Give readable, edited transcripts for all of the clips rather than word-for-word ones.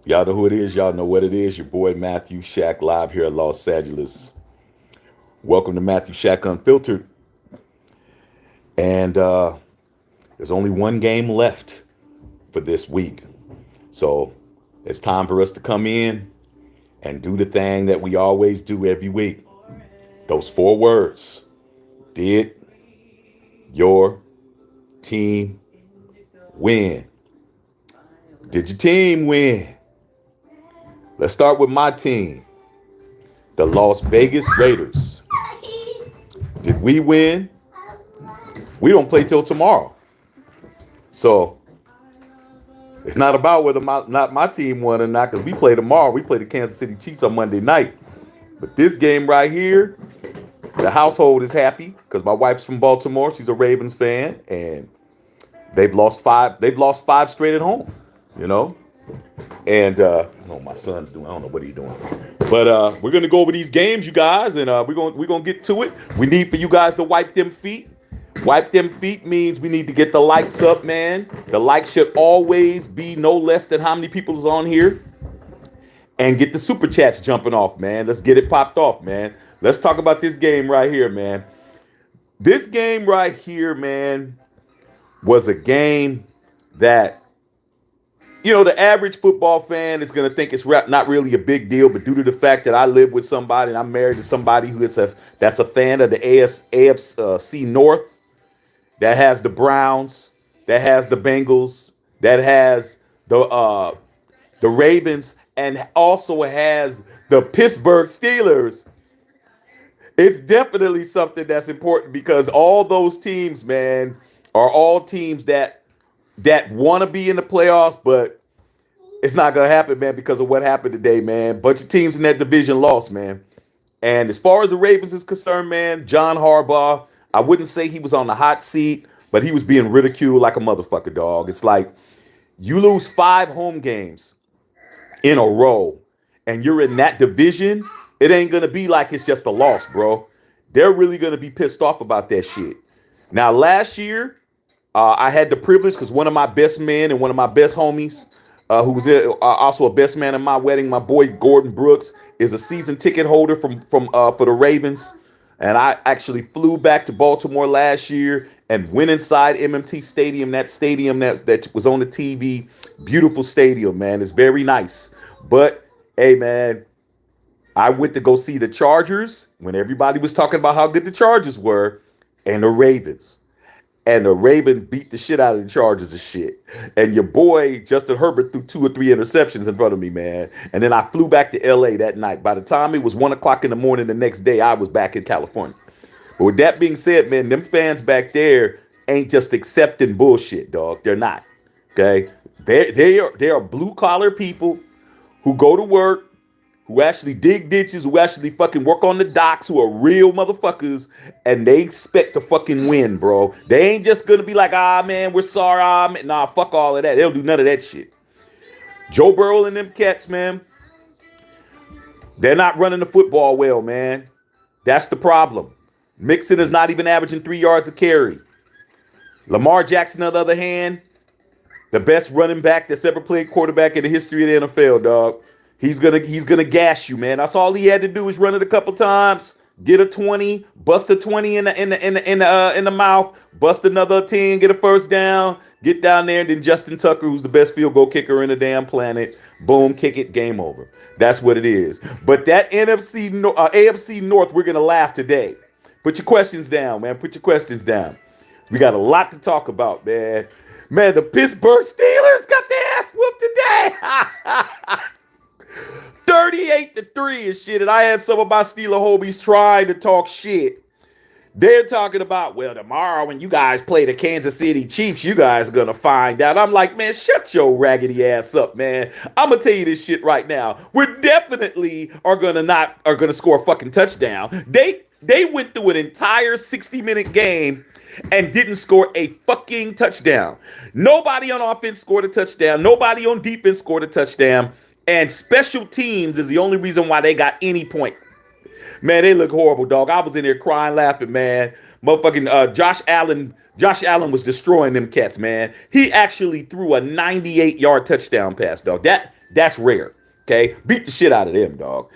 Y'all know who it is. Y'all know what it is. Your boy Matthew Shack live here in Los Angeles. Welcome to Matthew Shack Unfiltered. And there's only one game left for this week. So it's time for us to come in and do the thing that we always do every week. Those four words. Did your team win? Did your team win? Let's start with my team, the Las Vegas Raiders. Did we win? We don't play till tomorrow. So it's not about whether not my team won or not, because we play tomorrow. We play the Kansas City Chiefs on Monday night. But this game right here, the household is happy because my wife's from Baltimore. She's a Ravens fan, and they've lost five. They've lost five straight at home. You know. And I don't know what my son's doing. I don't know what he's doing. But we're gonna go over these games, you guys, and we're gonna get to it. We need for you guys to wipe them feet. Wipe them feet means we need to get the likes up, man. The likes should always be no less than how many people is on here. And get the super chats jumping off, man. Let's get it popped off, man. Let's talk about this game right here, man. This game right here, man, was a game that, you know, the average football fan is going to think it's not really a big deal, but due to the fact that I live with somebody and I'm married to somebody that's a fan of the AFC North, that has the Browns, that has the Bengals, that has the Ravens, and also has the Pittsburgh Steelers. It's definitely something that's important because all those teams, man, are all teams that want to be in the playoffs, but it's not going to happen, man, because of what happened today, man. Bunch of teams in that division lost, man. And as far as the Ravens is concerned, man, John Harbaugh, I wouldn't say he was on the hot seat, but he was being ridiculed like a motherfucker, dog. It's like you lose 5 home games in a row and you're in that division, it ain't going to be like it's just a loss, bro. They're really going to be pissed off about that shit. Now, last year, I had the privilege because one of my best men and one of my best homies, who was also a best man at my wedding, my boy Gordon Brooks, is a season ticket holder for the Ravens. And I actually flew back to Baltimore last year and went inside MMT Stadium, that stadium that was on the TV. Beautiful stadium, man. It's very nice. But, hey, man, I went to go see the Chargers when everybody was talking about how good the Chargers were and the Ravens. And the Ravens beat the shit out of the Chargers and shit. And your boy, Justin Herbert, threw 2 or 3 interceptions in front of me, man. And then I flew back to L.A. that night. By the time it was 1 o'clock in the morning the next day, I was back in California. But with that being said, man, them fans back there ain't just accepting bullshit, dog. They're not, okay? They are blue-collar people who go to work, who actually dig ditches, who actually fucking work on the docks, who are real motherfuckers, and they expect to fucking win, bro. They ain't just gonna be like, man, we're sorry, man. Nah, fuck all of that. They don't do none of that shit. Joe Burrow and them cats, man, they're not running the football well, man. That's the problem. Mixon is not even averaging 3 yards a carry. Lamar Jackson, on the other hand, the best running back that's ever played quarterback in the history of the NFL, dog. He's gonna gas you, man. That's all he had to do is run it a couple times, get a 20, bust a 20 in the mouth, bust another 10, get a first down, get down there, and then Justin Tucker, who's the best field goal kicker in the damn planet, boom, kick it, game over. That's what it is. But that AFC North, we're gonna laugh today. Put your questions down, man. Put your questions down. We got a lot to talk about, man. Man, the Pittsburgh Steelers got their ass whooped today. 38-3 and shit. And I had some of my Steeler homies trying to talk shit. They're talking about, well, tomorrow when you guys play the Kansas City Chiefs, you guys are going to find out. I'm like, man, shut your raggedy ass up, man. I'm going to tell you this shit right now. We definitely are going to score a fucking touchdown. They went through an entire 60-minute game and didn't score a fucking touchdown. Nobody on offense scored a touchdown. Nobody on defense scored a touchdown. And special teams is the only reason why they got any point. Man, they look horrible, dog. I was in there crying, laughing, man. Motherfucking Josh Allen was destroying them cats, man. He actually threw a 98-yard touchdown pass, dog. That's rare. Okay, beat the shit out of them, dog.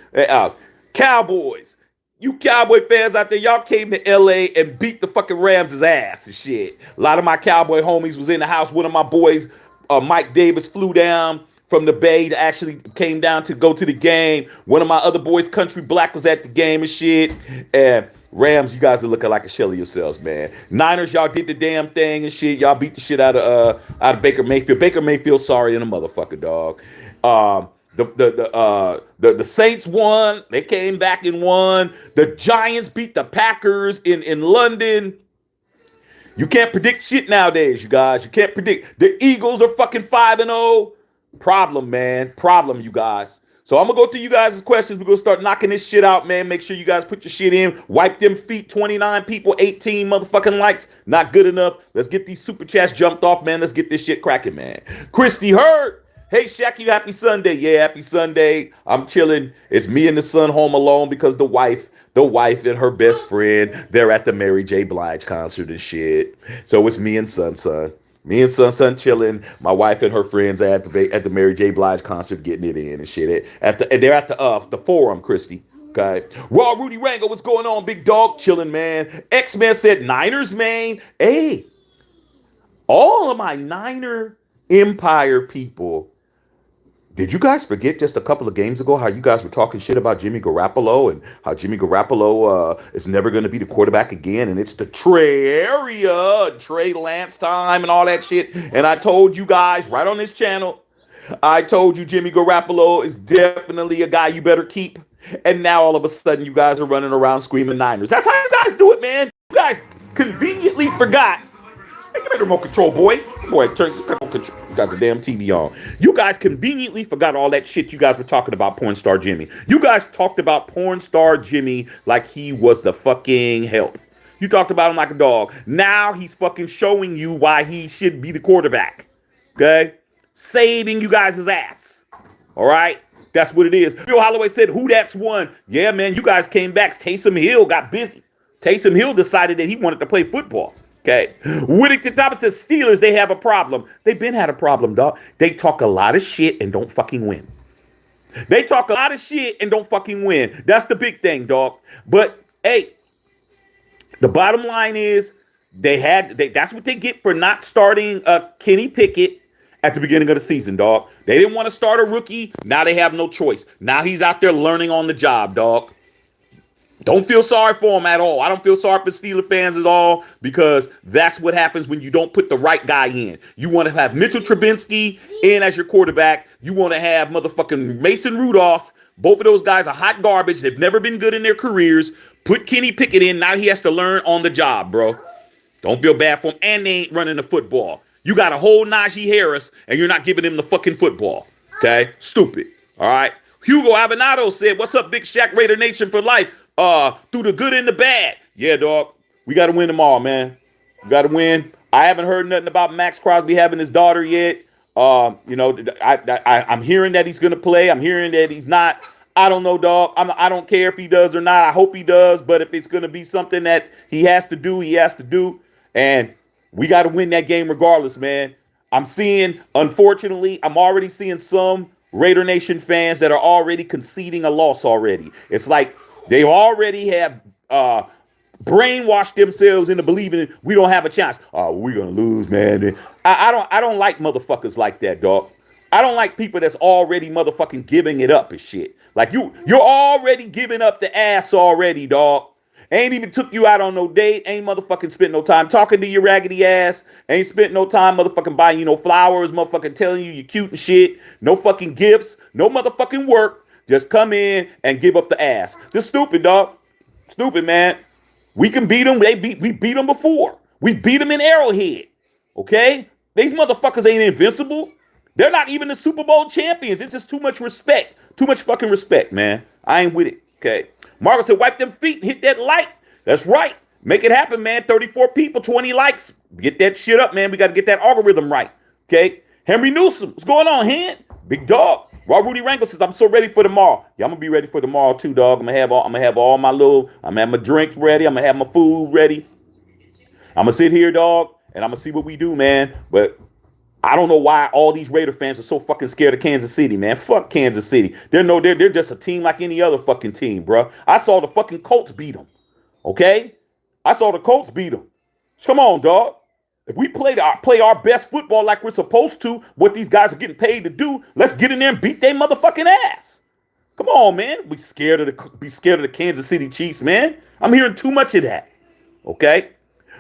Cowboys. You Cowboy fans out there, y'all came to LA and beat the fucking Rams' ass and shit. A lot of my Cowboy homies was in the house. One of my boys, Mike Davis, flew down from the Bay to actually came down to go to the game. One of my other boys, Country Black, was at the game and shit. And Rams, you guys are looking like a shell of yourselves, man. Niners, y'all did the damn thing and shit. Y'all beat the shit out of Baker Mayfield. Baker Mayfield, sorry in a motherfucker, dog. The Saints won. They came back and won. The Giants beat the Packers in London. You can't predict shit nowadays, you guys. You can't predict. The Eagles are fucking 5-0. Problem, man. Problem, you guys. So I'm going to go through you guys' questions. We're going to start knocking this shit out, man. Make sure you guys put your shit in. Wipe them feet. 29 people, 18 motherfucking likes. Not good enough. Let's get these super chats jumped off, man. Let's get this shit cracking, man. Christy Hurt. Hey, Shaq, you happy Sunday? Yeah, happy Sunday. I'm chilling. It's me and the son home alone because the wife and her best friend, they're at the Mary J. Blige concert and shit. So it's me and son. Me and son chilling. My wife and her friends are at the Mary J. Blige concert getting it in and shit. They're at the Forum, Christy. Okay. Raw Rudy Rango, what's going on, big dog? Chilling, man. X-Man said Niners, man. Hey, all of my Niner Empire people, did you guys forget just a couple of games ago how you guys were talking shit about Jimmy Garoppolo and how Jimmy Garoppolo is never going to be the quarterback again, and it's the Trey Lance time and all that shit? And I told you guys right on this channel, I told you Jimmy Garoppolo is definitely a guy you better keep. And now all of a sudden you guys are running around screaming Niners. That's how you guys do it, man. You guys conveniently forgot. Hey, give me the remote control, boy. Boy, turn the remote control. Got the damn TV on. You guys conveniently forgot all that shit you guys were talking about porn star Jimmy. You guys talked about porn star Jimmy like he was the fucking help. You talked about him like a dog. Now he's fucking showing you why he should be the quarterback. Okay? Saving you guys' ass. All right? That's what it is. Bill Holloway said, who that's won? Yeah, man, you guys came back. Taysom Hill got busy. Taysom Hill decided that he wanted to play football. Okay. Whittington Thomas says Steelers, they have a problem. They've been had a problem, dog. They talk a lot of shit and don't fucking win. They talk a lot of shit and don't fucking win. That's the big thing, dog. But hey, the bottom line is that's what they get for not starting Kenny Pickett at the beginning of the season, dog. They didn't want to start a rookie. Now they have no choice. Now he's out there learning on the job, dog. Don't feel sorry for him at all. I don't feel sorry for Steelers fans at all, because that's what happens when you don't put the right guy in. You want to have Mitchell Trubisky in as your quarterback. You want to have motherfucking Mason Rudolph. Both of those guys are hot garbage. They've never been good in their careers. Put Kenny Pickett in. Now he has to learn on the job, bro. Don't feel bad for him. And they ain't running the football. You got a whole Najee Harris, and you're not giving him the fucking football. Okay? Stupid. All right? Hugo Avenado said, what's up, Big Shaq Raider Nation for life? Through the good and the bad. Yeah, dog. We got to win them all, man. We got to win. I haven't heard nothing about Maxx Crosby having his daughter yet. I'm hearing that he's going to play. I'm hearing that he's not. I don't know, dog. I don't care if he does or not. I hope he does. But if it's going to be something that he has to do, he has to do. And we got to win that game regardless, man. Unfortunately, I'm already seeing some Raider Nation fans that are already conceding a loss already. It's like they already have brainwashed themselves into believing we don't have a chance. Oh, we're gonna lose, man. I don't like motherfuckers like that, dog. I don't like people that's already motherfucking giving it up and shit. Like you're already giving up the ass already, dog. Ain't even took you out on no date. Ain't motherfucking spent no time talking to your raggedy ass. Ain't spent no time motherfucking buying you no flowers, motherfucking telling you you're cute and shit. No fucking gifts. No motherfucking work. Just come in and give up the ass. Just stupid, dog. Stupid, man. We can beat them. We beat them before. We beat them in Arrowhead. Okay? These motherfuckers ain't invincible. They're not even the Super Bowl champions. It's just too much respect. Too much fucking respect, man. I ain't with it. Okay? Margaret said, wipe them feet and hit that like. That's right. Make it happen, man. 34 people, 20 likes. Get that shit up, man. We got to get that algorithm right. Okay? Henry Newsom. What's going on, Hen? Big dog. Raw Rudy Wrangle says, I'm so ready for tomorrow. Yeah, I'm gonna be ready for tomorrow too, dog. I'm gonna have all my my drinks ready. I'm gonna have my food ready. I'm gonna sit here, dog, and I'm gonna see what we do, man. But I don't know why all these Raider fans are so fucking scared of Kansas City, man. Fuck Kansas City. They're just a team like any other fucking team, bro. I saw the fucking Colts beat them. Okay? I saw the Colts beat them. Come on, dog. If we play our best football like we're supposed to, what these guys are getting paid to do, let's get in there and beat their motherfucking ass. Come on, man. Be scared of the Kansas City Chiefs, man. I'm hearing too much of that. Okay?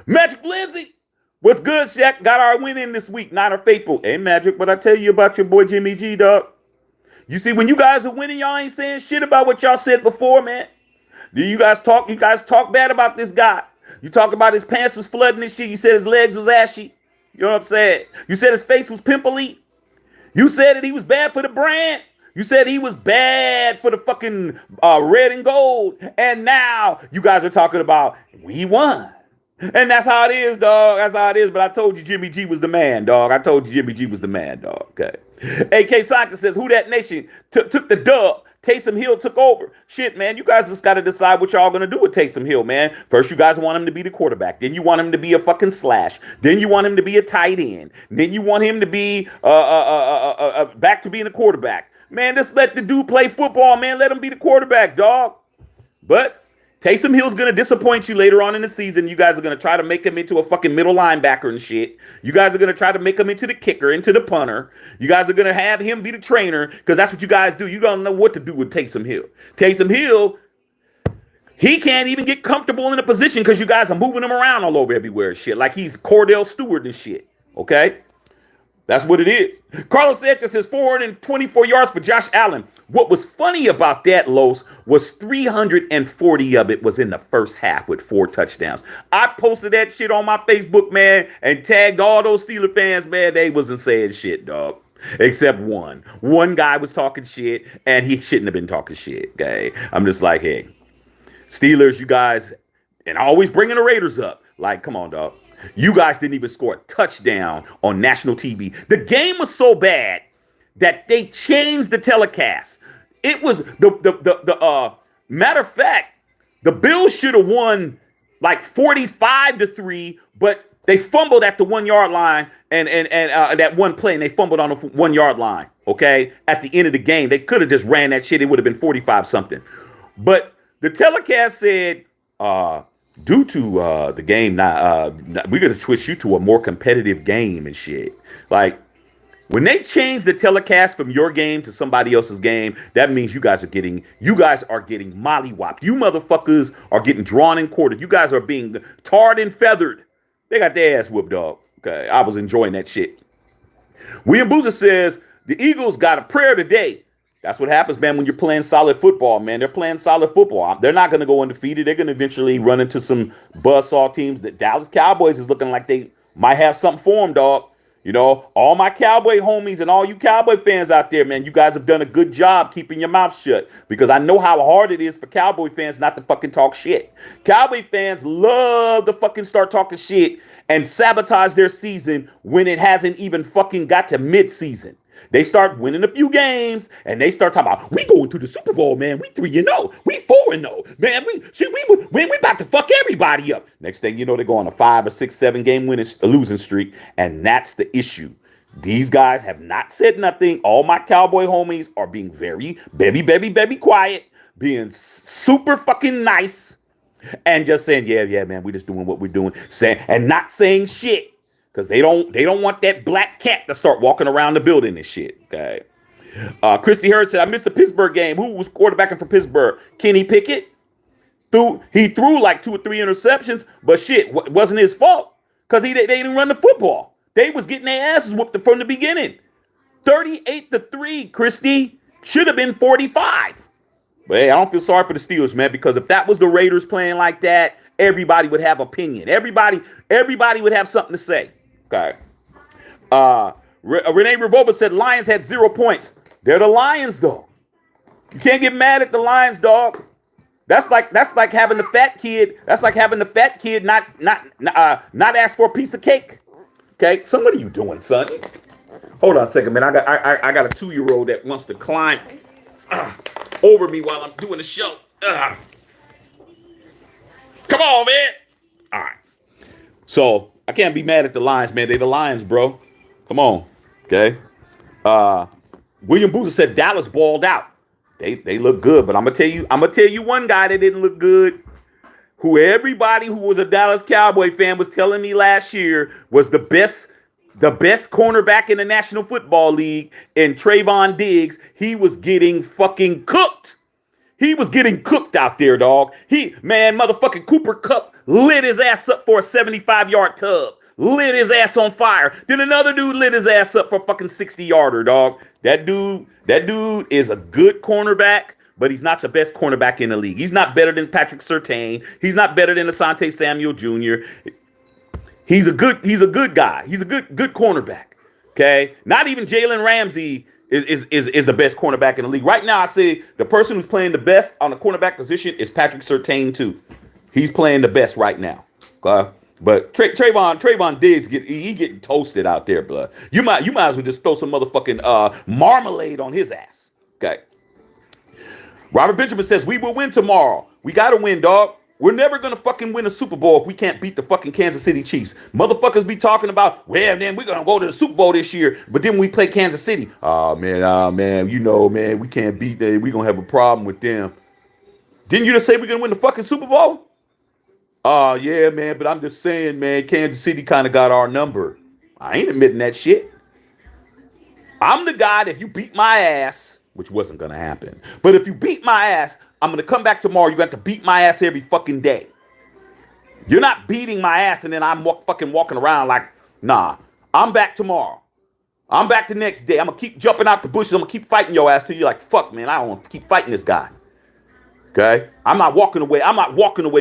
Magic Lindsay. What's good, Shaq? Got our win in this week. Niner faithful. Hey, Magic, but I tell you about your boy Jimmy G, dog. You see, when you guys are winning, y'all ain't saying shit about what y'all said before, man. Do you guys talk bad about this guy? You talk about his pants was flooding and shit. You said his legs was ashy. You know what I'm saying? You said his face was pimply. You said that he was bad for the brand. You said he was bad for the fucking red and gold. And now you guys are talking about we won. And that's how it is, dog. That's how it is. But I told you Jimmy G was the man, dog. I told you Jimmy G was the man, dog. Okay. AK Scientist says, who that nation took the dub? Taysom Hill took over. Shit, man. You guys just got to decide what y'all going to do with Taysom Hill, man. First, you guys want him to be the quarterback. Then you want him to be a fucking slash. Then you want him to be a tight end. Then you want him to be back to being a quarterback. Man, just let the dude play football, man. Let him be the quarterback, dog. But Taysom Hill's going to disappoint you later on in the season. You guys are going to try to make him into a fucking middle linebacker and shit. You guys are going to try to make him into the kicker, into the punter. You guys are going to have him be the trainer because that's what you guys do. You don't know what to do with Taysom Hill. Taysom Hill, he can't even get comfortable in a position because you guys are moving him around all over everywhere and shit. Like he's Cordell Stewart and shit. Okay? That's what it is. Carlos Sanchez says 424 yards for Josh Allen. What was funny about that, Los, was 340 of it was in the first half with 4 touchdowns. I posted that shit on my Facebook, man, and tagged all those Steeler fans, man. They wasn't saying shit, dog. Except one. One guy was talking shit, and he shouldn't have been talking shit, okay? I'm just like, hey, Steelers, you guys, and always bringing the Raiders up. Like, come on, dog. You guys didn't even score a touchdown on national TV. The game was so bad that they changed the telecast. It was the matter of fact, the Bills should have won like 45-3, but they fumbled at the 1 yard line and that one play, and they fumbled on the 1 yard line. Okay, at the end of the game, they could have just ran that shit. It would have been 45 something, but the telecast said, due to the game, we're gonna switch you to a more competitive game and shit. Like, when they change the telecast from your game to somebody else's game, that means you guys are getting mollywopped. You motherfuckers are getting drawn and quartered. You guys are being tarred and feathered. They got their ass whooped, dog. Okay, I was enjoying that shit. William Boozer says the Eagles got a prayer today. That's what happens, man, when you're playing solid football, man. They're playing solid football. They're not going to go undefeated. They're going to eventually run into some buzzsaw teams. The Dallas Cowboys is looking like they might have something for them, dog. You know, all my Cowboy homies and all you Cowboy fans out there, man, you guys have done a good job keeping your mouth shut because I know how hard it is for Cowboy fans not to fucking talk shit. Cowboy fans love to fucking start talking shit and sabotage their season when it hasn't even fucking got to mid-season. They start winning a few games, and they start talking about, we going to the Super Bowl, man. We 3-0. We 4-0. Man, we about to fuck everybody up. Next thing you know, they go on a 5 or 6, 7 game losing streak, and that's the issue. These guys have not said nothing. All my Cowboy homies are being very baby quiet, being super fucking nice, and just saying, yeah, man, we just doing what we're doing, and not saying shit. Because they don't want that black cat to start walking around the building and shit. Okay. Christy Hurd said, I missed the Pittsburgh game. Who was quarterbacking for Pittsburgh? Kenny Pickett? He threw like 2 or 3 interceptions, but shit, wasn't his fault. Because they didn't run the football. They was getting their asses whooped from the beginning. 38-3, Christy. Should have been 45. But hey, I don't feel sorry for the Steelers, man, because if that was the Raiders playing like that, everybody would have opinion. Everybody would have something to say. Okay. Renee Revolva said Lions had 0 points. They're the Lions, though. You can't get mad at the Lions, dog. That's like having the fat kid. That's like having the fat kid not ask for a piece of cake. Okay. So what are you doing, son? Hold on a second, man. I got a 2-year-old that wants to climb over me while I'm doing the show. Come on, man. All right. So I can't be mad at the Lions, man. They're the Lions, bro. Come on. Okay. William Boozer said Dallas balled out. They look good, but I'm gonna tell you one guy that didn't look good, who everybody who was a Dallas Cowboy fan was telling me last year was the best cornerback in the National Football League, and Trayvon Diggs. He was getting fucking cooked. He was getting cooked out there, dog. Motherfucking Cooper Kupp lit his ass up for a 75-yard tub. Lit his ass on fire. Then another dude lit his ass up for a fucking 60-yarder, dog. That dude is a good cornerback, but he's not the best cornerback in the league. He's not better than Patrick Surtain. He's not better than Asante Samuel Jr. He's a good guy. He's a good cornerback. Okay? Not even Jalen Ramsey is the best cornerback in the league. Right now, I say the person who's playing the best on the cornerback position is Patrick Surtain, too. He's playing the best right now. Okay? But Trayvon Diggs getting toasted out there, blood. You might as well just throw some motherfucking marmalade on his ass. Okay. Robert Benjamin says we will win tomorrow. We gotta win, dog. We're never gonna fucking win a Super Bowl if we can't beat the fucking Kansas City Chiefs. Motherfuckers be talking about, well, man, we're gonna go to the Super Bowl this year, but then we play Kansas City. Oh man, you know, man, we can't beat them. We're gonna have a problem with them. Didn't you just say we're gonna win the fucking Super Bowl? Oh, yeah, man, but I'm just saying, man, Kansas City kind of got our number. I ain't admitting that shit. I'm the guy that if you beat my ass, which wasn't going to happen, but if you beat my ass, I'm going to come back tomorrow. You got to beat my ass every fucking day. You're not beating my ass and then I'm fucking walking around like, nah, I'm back tomorrow. I'm back the next day. I'm going to keep jumping out the bushes. I'm going to keep fighting your ass till you're like, fuck, man, I don't want to keep fighting this guy. Okay? I'm not walking away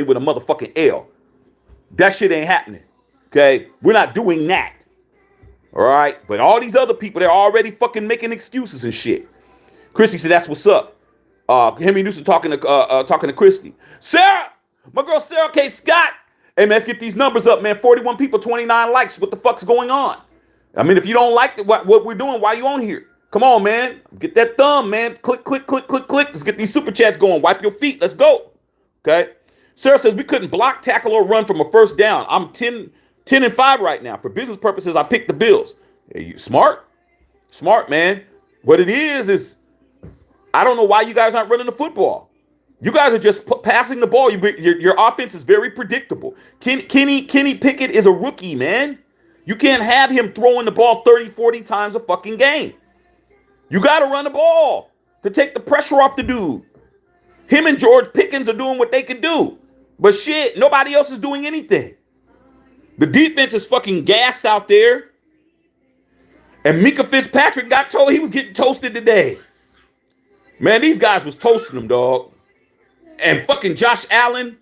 with a motherfucking L. That shit ain't happening. Okay? We're not doing that. All right? But all these other people, they're already fucking making excuses and shit. Christy said, that's what's up. Henry Newsom talking to Christy. Sarah! My girl Sarah K. Scott. Hey, man, let's get these numbers up, man. 41 people, 29 likes. What the fuck's going on? I mean, if you don't like what we're doing, why you on here? Come on, man. Get that thumb, man. Click, click, click, click, click. Let's get these super chats going. Wipe your feet. Let's go. Okay. Sarah says we couldn't block, tackle, or run from a first down. I'm 10-5 right now. For business purposes, I picked the Bills. Hey, you smart? Smart, man. What it is I don't know why you guys aren't running the football. You guys are just passing the ball. Your offense is very predictable. Kenny Pickett is a rookie, man. You can't have him throwing the ball 30, 40 times a fucking game. You got to run the ball to take the pressure off the dude. Him and George Pickens are doing what they can do. But shit, nobody else is doing anything. The defense is fucking gassed out there. And Mika Fitzpatrick got told he was getting toasted today. Man, these guys was toasting him, dog. And fucking Josh Allen,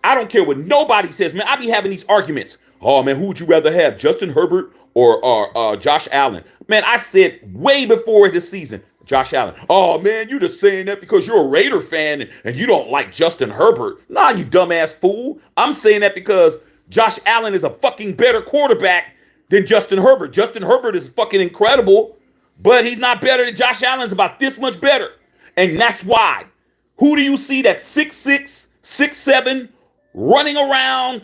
I don't care what nobody says, man. I be having these arguments. Oh, man, who would you rather have, Justin Herbert or Josh Allen? Man, I said way before this season, Josh Allen. Oh, man, you just saying that because you're a Raider fan and you don't like Justin Herbert. Nah, you dumbass fool. I'm saying that because Josh Allen is a fucking better quarterback than Justin Herbert. Justin Herbert is fucking incredible, but he's not better than Josh Allen's about this much better. And that's why. Who do you see that's 6'6", 6'7", running around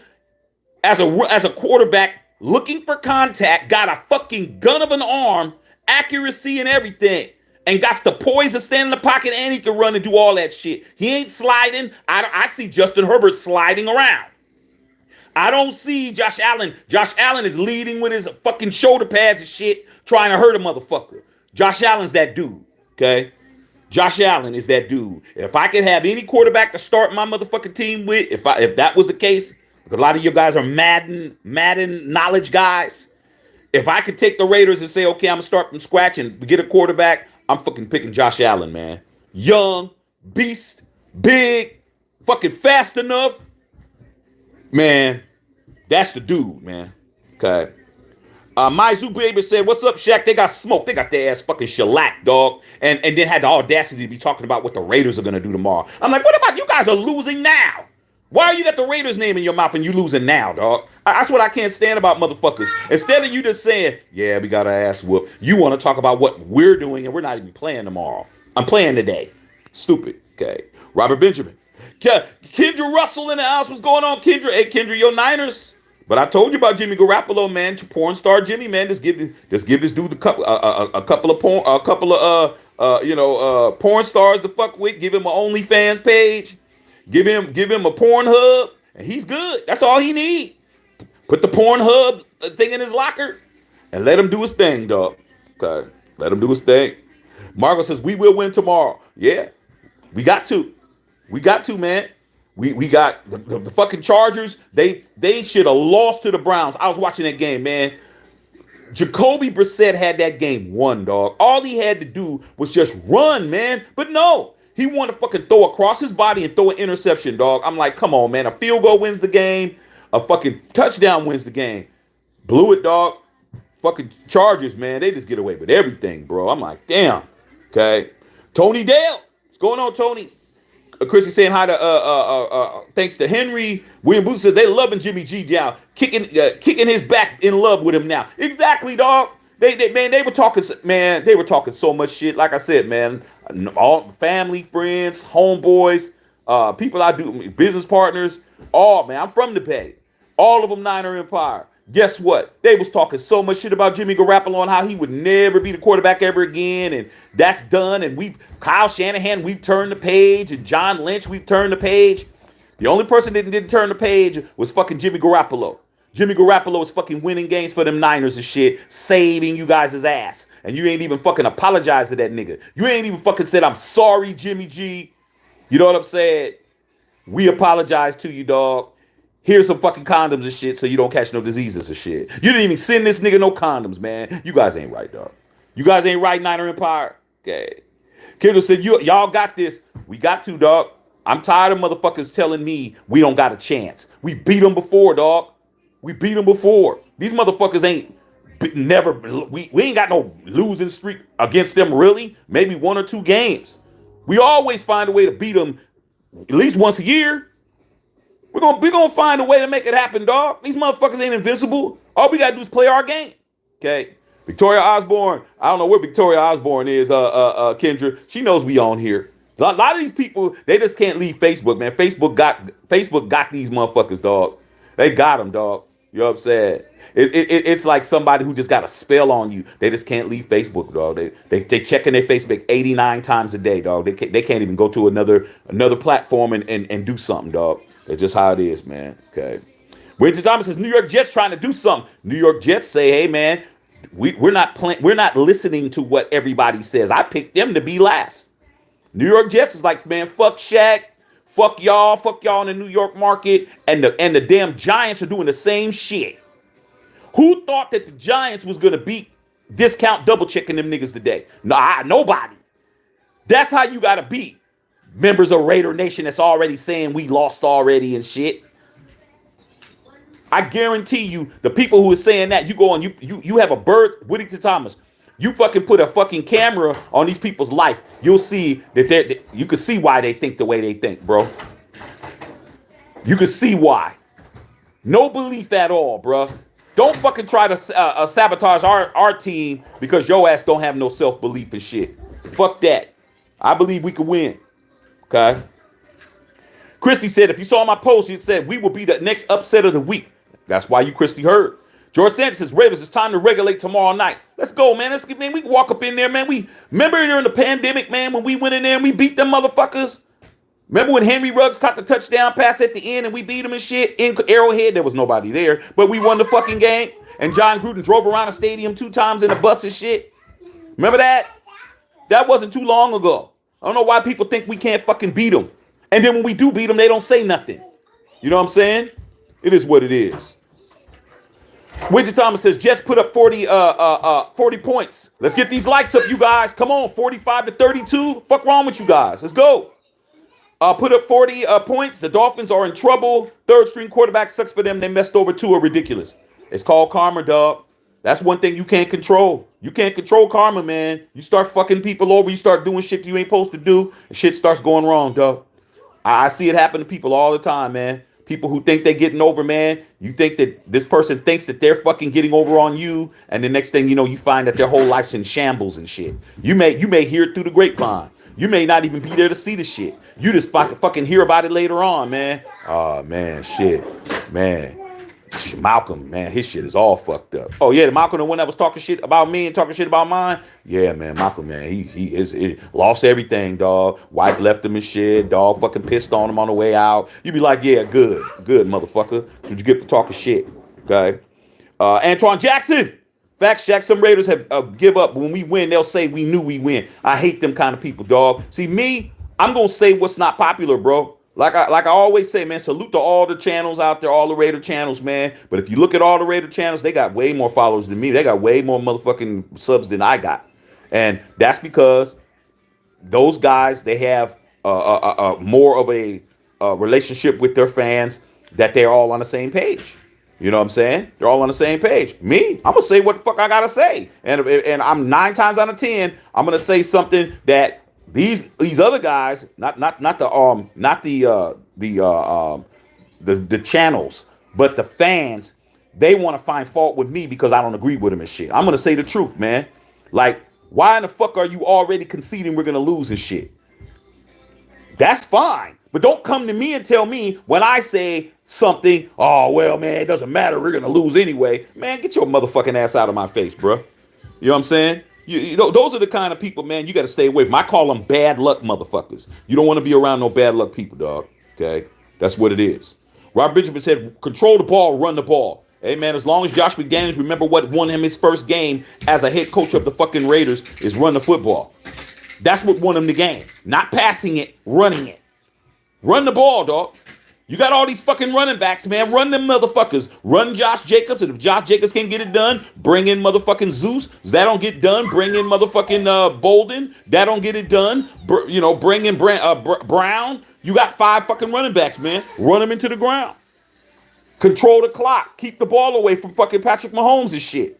as a quarterback, looking for contact, got a fucking gun of an arm, accuracy and everything, and got the poise to stand in the pocket, and he can run and do all that shit. He ain't sliding. I see Justin Herbert sliding around. I don't see Josh Allen. Josh Allen is leading with his fucking shoulder pads and shit, trying to hurt a motherfucker. Josh Allen's that dude, okay? Josh Allen is that dude. If I could have any quarterback to start my motherfucking team with, if that was the case, because a lot of you guys are Madden knowledge guys. If I could take the Raiders and say, okay, I'm going to start from scratch and get a quarterback, I'm fucking picking Josh Allen, man. Young, beast, big, fucking fast enough. Man, that's the dude, man. Okay. My Zoo Baby said, what's up, Shaq? They got smoked. They got their ass fucking shellacked, dog. And then had the audacity to be talking about what the Raiders are going to do tomorrow. I'm like, what about you guys are losing now? Why are you got the Raiders name in your mouth and you losing now, dog? That's what I can't stand about motherfuckers. Instead of you just saying, yeah, we got our ass whooped, you want to talk about what we're doing and we're not even playing tomorrow. I'm playing today. Stupid. Okay. Robert Benjamin. Kendra Russell in the house. What's going on, Kendra? Hey, Kendra, your Niners. But I told you about Jimmy Garoppolo, man. Porn star Jimmy, man. Just give this dude a couple of porn stars to fuck with. Give him an OnlyFans page. Give him a Pornhub, and he's good. That's all he need. Put the Pornhub thing in his locker, and let him do his thing, dog. Okay, let him do his thing. Margo says we will win tomorrow. Yeah, we got to. We got to, man. We got the fucking Chargers. They should have lost to the Browns. I was watching that game, man. Jacoby Brissett had that game won, dog. All he had to do was just run, man. But no, he wanted to fucking throw across his body and throw an interception, dog. I'm like, come on, man. A field goal wins the game. A fucking touchdown wins the game. Blew it, dog. Fucking Chargers, man. They just get away with everything, bro. I'm like, damn. Okay. Tony Dale. What's going on, Tony? Chrissy saying hi to thanks to Henry. William Booth says they loving Jimmy G down, kicking his back in love with him now. Exactly, dog. They were talking, man. They were talking so much shit. Like I said, man, all family, friends, homeboys, people I do, business partners. All, man, I'm from the Bay. All of them Niner Empire. Guess what? They was talking so much shit about Jimmy Garoppolo and how he would never be the quarterback ever again, and that's done. And Kyle Shanahan, we've turned the page, and John Lynch, we've turned the page. The only person that didn't turn the page was fucking Jimmy Garoppolo. Jimmy Garoppolo was fucking winning games for them Niners and shit, saving you guys' ass. And you ain't even fucking apologized to that nigga. You ain't even fucking said, I'm sorry, Jimmy G. You know what I'm saying? We apologize to you, dog. Here's some fucking condoms and shit so you don't catch no diseases and shit. You didn't even send this nigga no condoms, man. You guys ain't right, dog. You guys ain't right, Niner Empire. Okay. Kendall said, y'all got this. We got to, dog. I'm tired of motherfuckers telling me we don't got a chance. We beat them before, dog. We beat them before. These motherfuckers ain't never. We ain't got no losing streak against them, really. Maybe 1 or 2 games. We always find a way to beat them at least once a year. We're gonna find a way to make it happen, dog. These motherfuckers ain't invincible. All we gotta do is play our game. Okay. Victoria Osborne. I don't know where Victoria Osborne is, Kendra. She knows we on here. A lot of these people, they just can't leave Facebook, man. Facebook got these motherfuckers, dog. They got them, dog. You know what I'm saying? It's like somebody who just got a spell on you. They just can't leave Facebook, dog. They checking their Facebook 89 times a day, dog. They can't even go to another platform and do something, dog. That's just how it is, man. Okay. Winston Thomas says New York Jets trying to do something. New York Jets say, hey, man, we're not listening to what everybody says. I picked them to be last. New York Jets is like, man, fuck Shaq, fuck y'all in the New York market, and the damn Giants are doing the same shit. Who thought that the Giants was gonna beat discount double checking them niggas today? Nah, nobody. That's how you gotta beat members of Raider Nation that's already saying we lost already and shit. I guarantee you, the people who are saying that, you go on, you have a bird, Whittington Thomas. You fucking put a fucking camera on these people's life. You'll see that you can see why they think the way they think, bro. You can see why. No belief at all, bro. Don't fucking try to sabotage our team because your ass don't have no self-belief and shit. Fuck that. I believe we can win. Okay. Christy said, if you saw my post, it said we will be the next upset of the week. That's why you, Christy, heard. George Sanchez says, Ravens, it's time to regulate tomorrow night. Let's go, man. Man, we can walk up in there, man. We remember during the pandemic, man, when we went in there and we beat them motherfuckers. Remember when Henry Ruggs caught the touchdown pass at the end and we beat him and shit? In Arrowhead, there was nobody there, but we won the fucking game. And John Gruden drove around the stadium 2 times in a bus and shit. Remember that? That wasn't too long ago. I don't know why people think we can't fucking beat them. And then when we do beat them, they don't say nothing. You know what I'm saying? It is what it is. Widget Thomas says, Jets put up 40 points. Let's get these likes up, you guys. Come on, 45-32. Fuck wrong with you guys. Let's go. Put up 40 points. The Dolphins are in trouble. Third string quarterback sucks for them. They messed over 2 are ridiculous. It's called karma, dog. That's one thing you can't control. You can't control karma, man. You start fucking people over. You start doing shit you ain't supposed to do. And shit starts going wrong, dog. I see it happen to people all the time, man. People who think they're getting over, man. You think that this person thinks that they're fucking getting over on you. And the next thing you know, you find that their whole life's in shambles and shit. You may hear it through the grapevine. You may not even be there to see the shit. You just fucking hear about it later on, man. Oh, man, shit. Man. Malcolm, man, his shit is all fucked up. Oh yeah, the Malcolm, the one that was talking shit about me and talking shit about mine. Yeah, man, Malcolm, man, he lost everything, dog. Wife left him and shit. Dog fucking pissed on him on the way out. You be like, yeah, good, motherfucker. That's what you get for talking shit. Okay. Antoine Jackson. Facts, Jack. Some Raiders have give up. When we win, they'll say we knew we win. I hate them kind of people, dog. See me, I'm gonna say what's not popular, bro. Like I always say, man, salute to all the channels out there, all the Raider channels, man. But if you look at all the Raider channels, they got way more followers than me. They got way more motherfucking subs than I got. And that's because those guys, they have more of a relationship with their fans, that they're all on the same page. You know what I'm saying? They're all on the same page. Me, I'm gonna say what the fuck I gotta say. And I'm 9 times out of 10, I'm gonna say something that these other guys, not the channels, but the fans, they want to find fault with me because I don't agree with them and shit. I'm gonna say the truth, man. Like, why in the fuck are you already conceding we're gonna lose and shit? That's fine, but don't come to me and tell me when I say something, oh well, man, it doesn't matter, we're gonna lose anyway. Man, get your motherfucking ass out of my face, bro. You know what I'm saying? You know, those are the kind of people, man, you got to stay away from. I call them bad luck motherfuckers. You don't want to be around no bad luck people, dog. Okay? That's what it is. Rob Benjamin said, control the ball, run the ball. Hey, man, as long as Josh McDaniels, remember what won him his first game as a head coach of the fucking Raiders, is run the football. That's what won him the game. Not passing it, running it. Run the ball, dog. You got all these fucking running backs, man. Run them motherfuckers. Run Josh Jacobs, and if Josh Jacobs can't get it done, bring in motherfucking Zeus. If that don't get done, bring in motherfucking Bolden. That don't get it done, bring in Brown. You got 5 fucking running backs, man. Run them into the ground. Control the clock. Keep the ball away from fucking Patrick Mahomes and shit.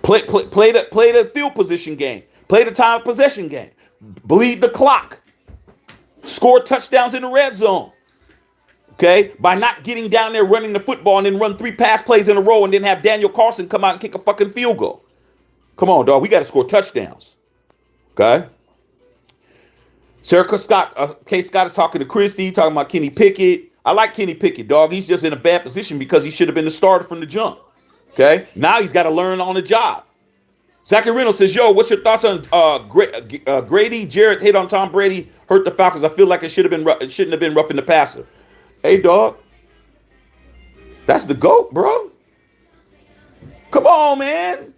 Play the field position game. Play the time of possession game. Bleed the clock. Score touchdowns in the red zone. Okay, by not getting down there running the football and then run 3 pass plays in a row and then have Daniel Carlson come out and kick a fucking field goal. Come on, dog. We got to score touchdowns. Okay. Sarah Scott, K. Scott is talking to Christie, talking about Kenny Pickett. I like Kenny Pickett, dog. He's just in a bad position because he should have been the starter from the jump. Okay. Now he's got to learn on the job. Zachary Reynolds says, yo, what's your thoughts on Grady Jarrett hit on Tom Brady hurt the Falcons? I feel like it shouldn't have been roughing the passer. Hey, dog, that's the GOAT, bro. Come on, man.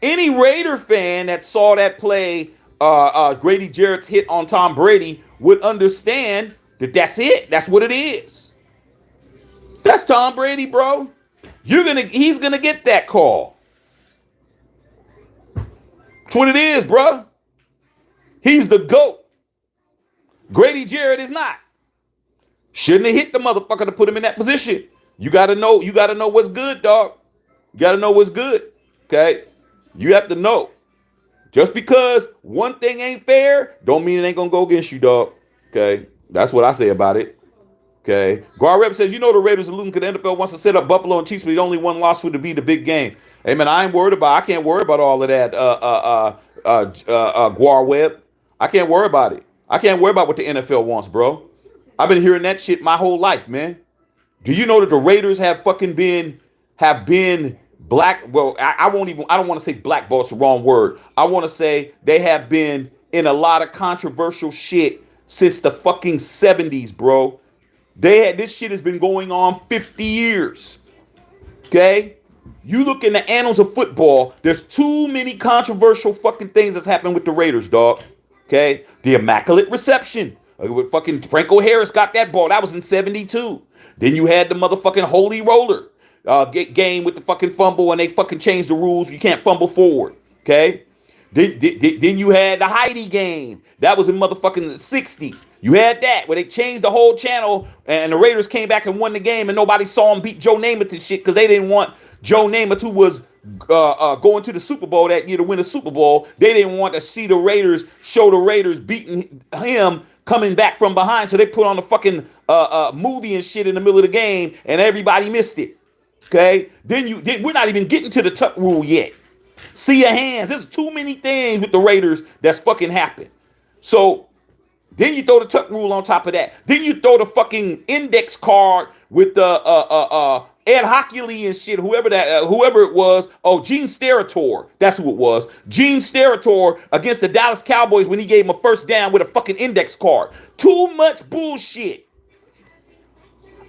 Any Raider fan that saw that play, Grady Jarrett's hit on Tom Brady, would understand that that's it. That's what it is. That's Tom Brady, bro. He's gonna get that call. That's what it is, bro. He's the GOAT. Grady Jarrett is not. Shouldn't have hit the motherfucker to put him in that position. You gotta know what's good, dog. You gotta know what's good. Okay? You have to know. Just because one thing ain't fair, don't mean it ain't gonna go against you, dog. Okay? That's what I say about it. Okay. Guar Rep says, you know the Raiders are losing because the NFL wants to set up Buffalo and Chiefs, but the only one loss would be the big game. Hey man, I can't worry about all of that. Guar Web. I can't worry about it. I can't worry about what the NFL wants, bro. I've been hearing that shit my whole life, man. Do you know that the Raiders have been black? Well, I don't want to say blackball. It's the wrong word. I want to say they have been in a lot of controversial shit since the fucking 70s, bro. This shit has been going on 50 years. Okay? You look in the annals of football, there's too many controversial fucking things that's happened with the Raiders, dog. Okay? The Immaculate Reception. Fucking Franco Harris got that ball. That was in 72. Then you had the motherfucking Holy Roller game with the fucking fumble, and they fucking changed the rules. You can't fumble forward. Okay? Then you had the Heidi game. That was in motherfucking 60s. You had that where they changed the whole channel, and the Raiders came back and won the game, and nobody saw them beat Joe Namath and shit because they didn't want Joe Namath, who was going to the Super Bowl that year to win a Super Bowl. They didn't want to see the Raiders show the Raiders beating him coming back from behind, so they put on a fucking movie and shit in the middle of the game, and everybody missed it. Okay? Then we're not even getting to the tuck rule yet. See your hands. There's too many things with the Raiders that's fucking happened. So then you throw the tuck rule on top of that. Then you throw the fucking index card with the Ed Hockley and shit, whoever it was. Oh, Gene Steratore. That's who it was. Gene Steratore against the Dallas Cowboys when he gave him a first down with a fucking index card. Too much bullshit.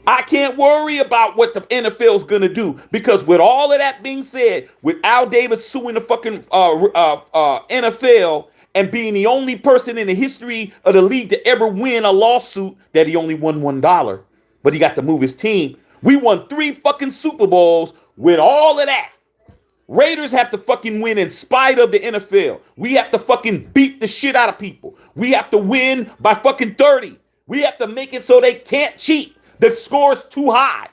I can't worry about what the NFL is going to do because with all of that being said, with Al Davis suing the fucking NFL and being the only person in the history of the league to ever win a lawsuit that he only won $1, but he got to move his team. We won 3 fucking Super Bowls with all of that. Raiders have to fucking win in spite of the NFL. We have to fucking beat the shit out of people. We have to win by fucking 30. We have to make it so they can't cheat. The score's too high.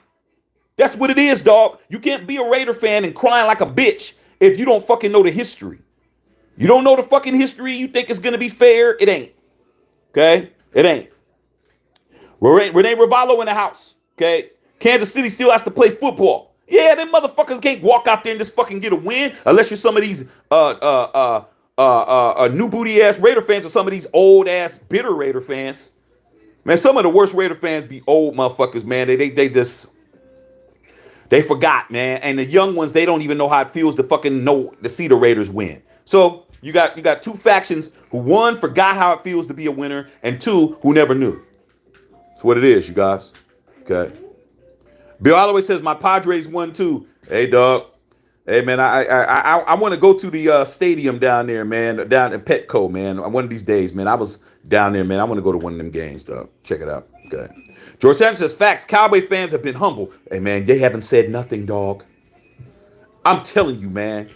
That's what it is, dog. You can't be a Raider fan and crying like a bitch if you don't fucking know the history. You don't know the fucking history, you think it's going to be fair? It ain't. Okay? It ain't. Renee Ravallo in the house. Okay? Kansas City still has to play football. Yeah, them motherfuckers can't walk out there and just fucking get a win unless you're some of these new booty ass Raider fans or some of these old ass bitter Raider fans. Man, some of the worst Raider fans be old motherfuckers, man. They forgot, man. And the young ones, they don't even know how it feels to fucking know to see the Raiders win. So you got 2 factions who, 1, forgot how it feels to be a winner, and 2, who never knew. That's what it is, you guys. Okay. Bill Holloway says my Padres won too. Hey, dog. Hey, man, I want to go to the stadium down there, man, down in Petco, man. One of these days, man. I was down there, man. I want to go to one of them games, dog. Check it out. Okay. George Sanchez says, facts, Cowboy fans have been humble. Hey, man, they haven't said nothing, dog. I'm telling you, man.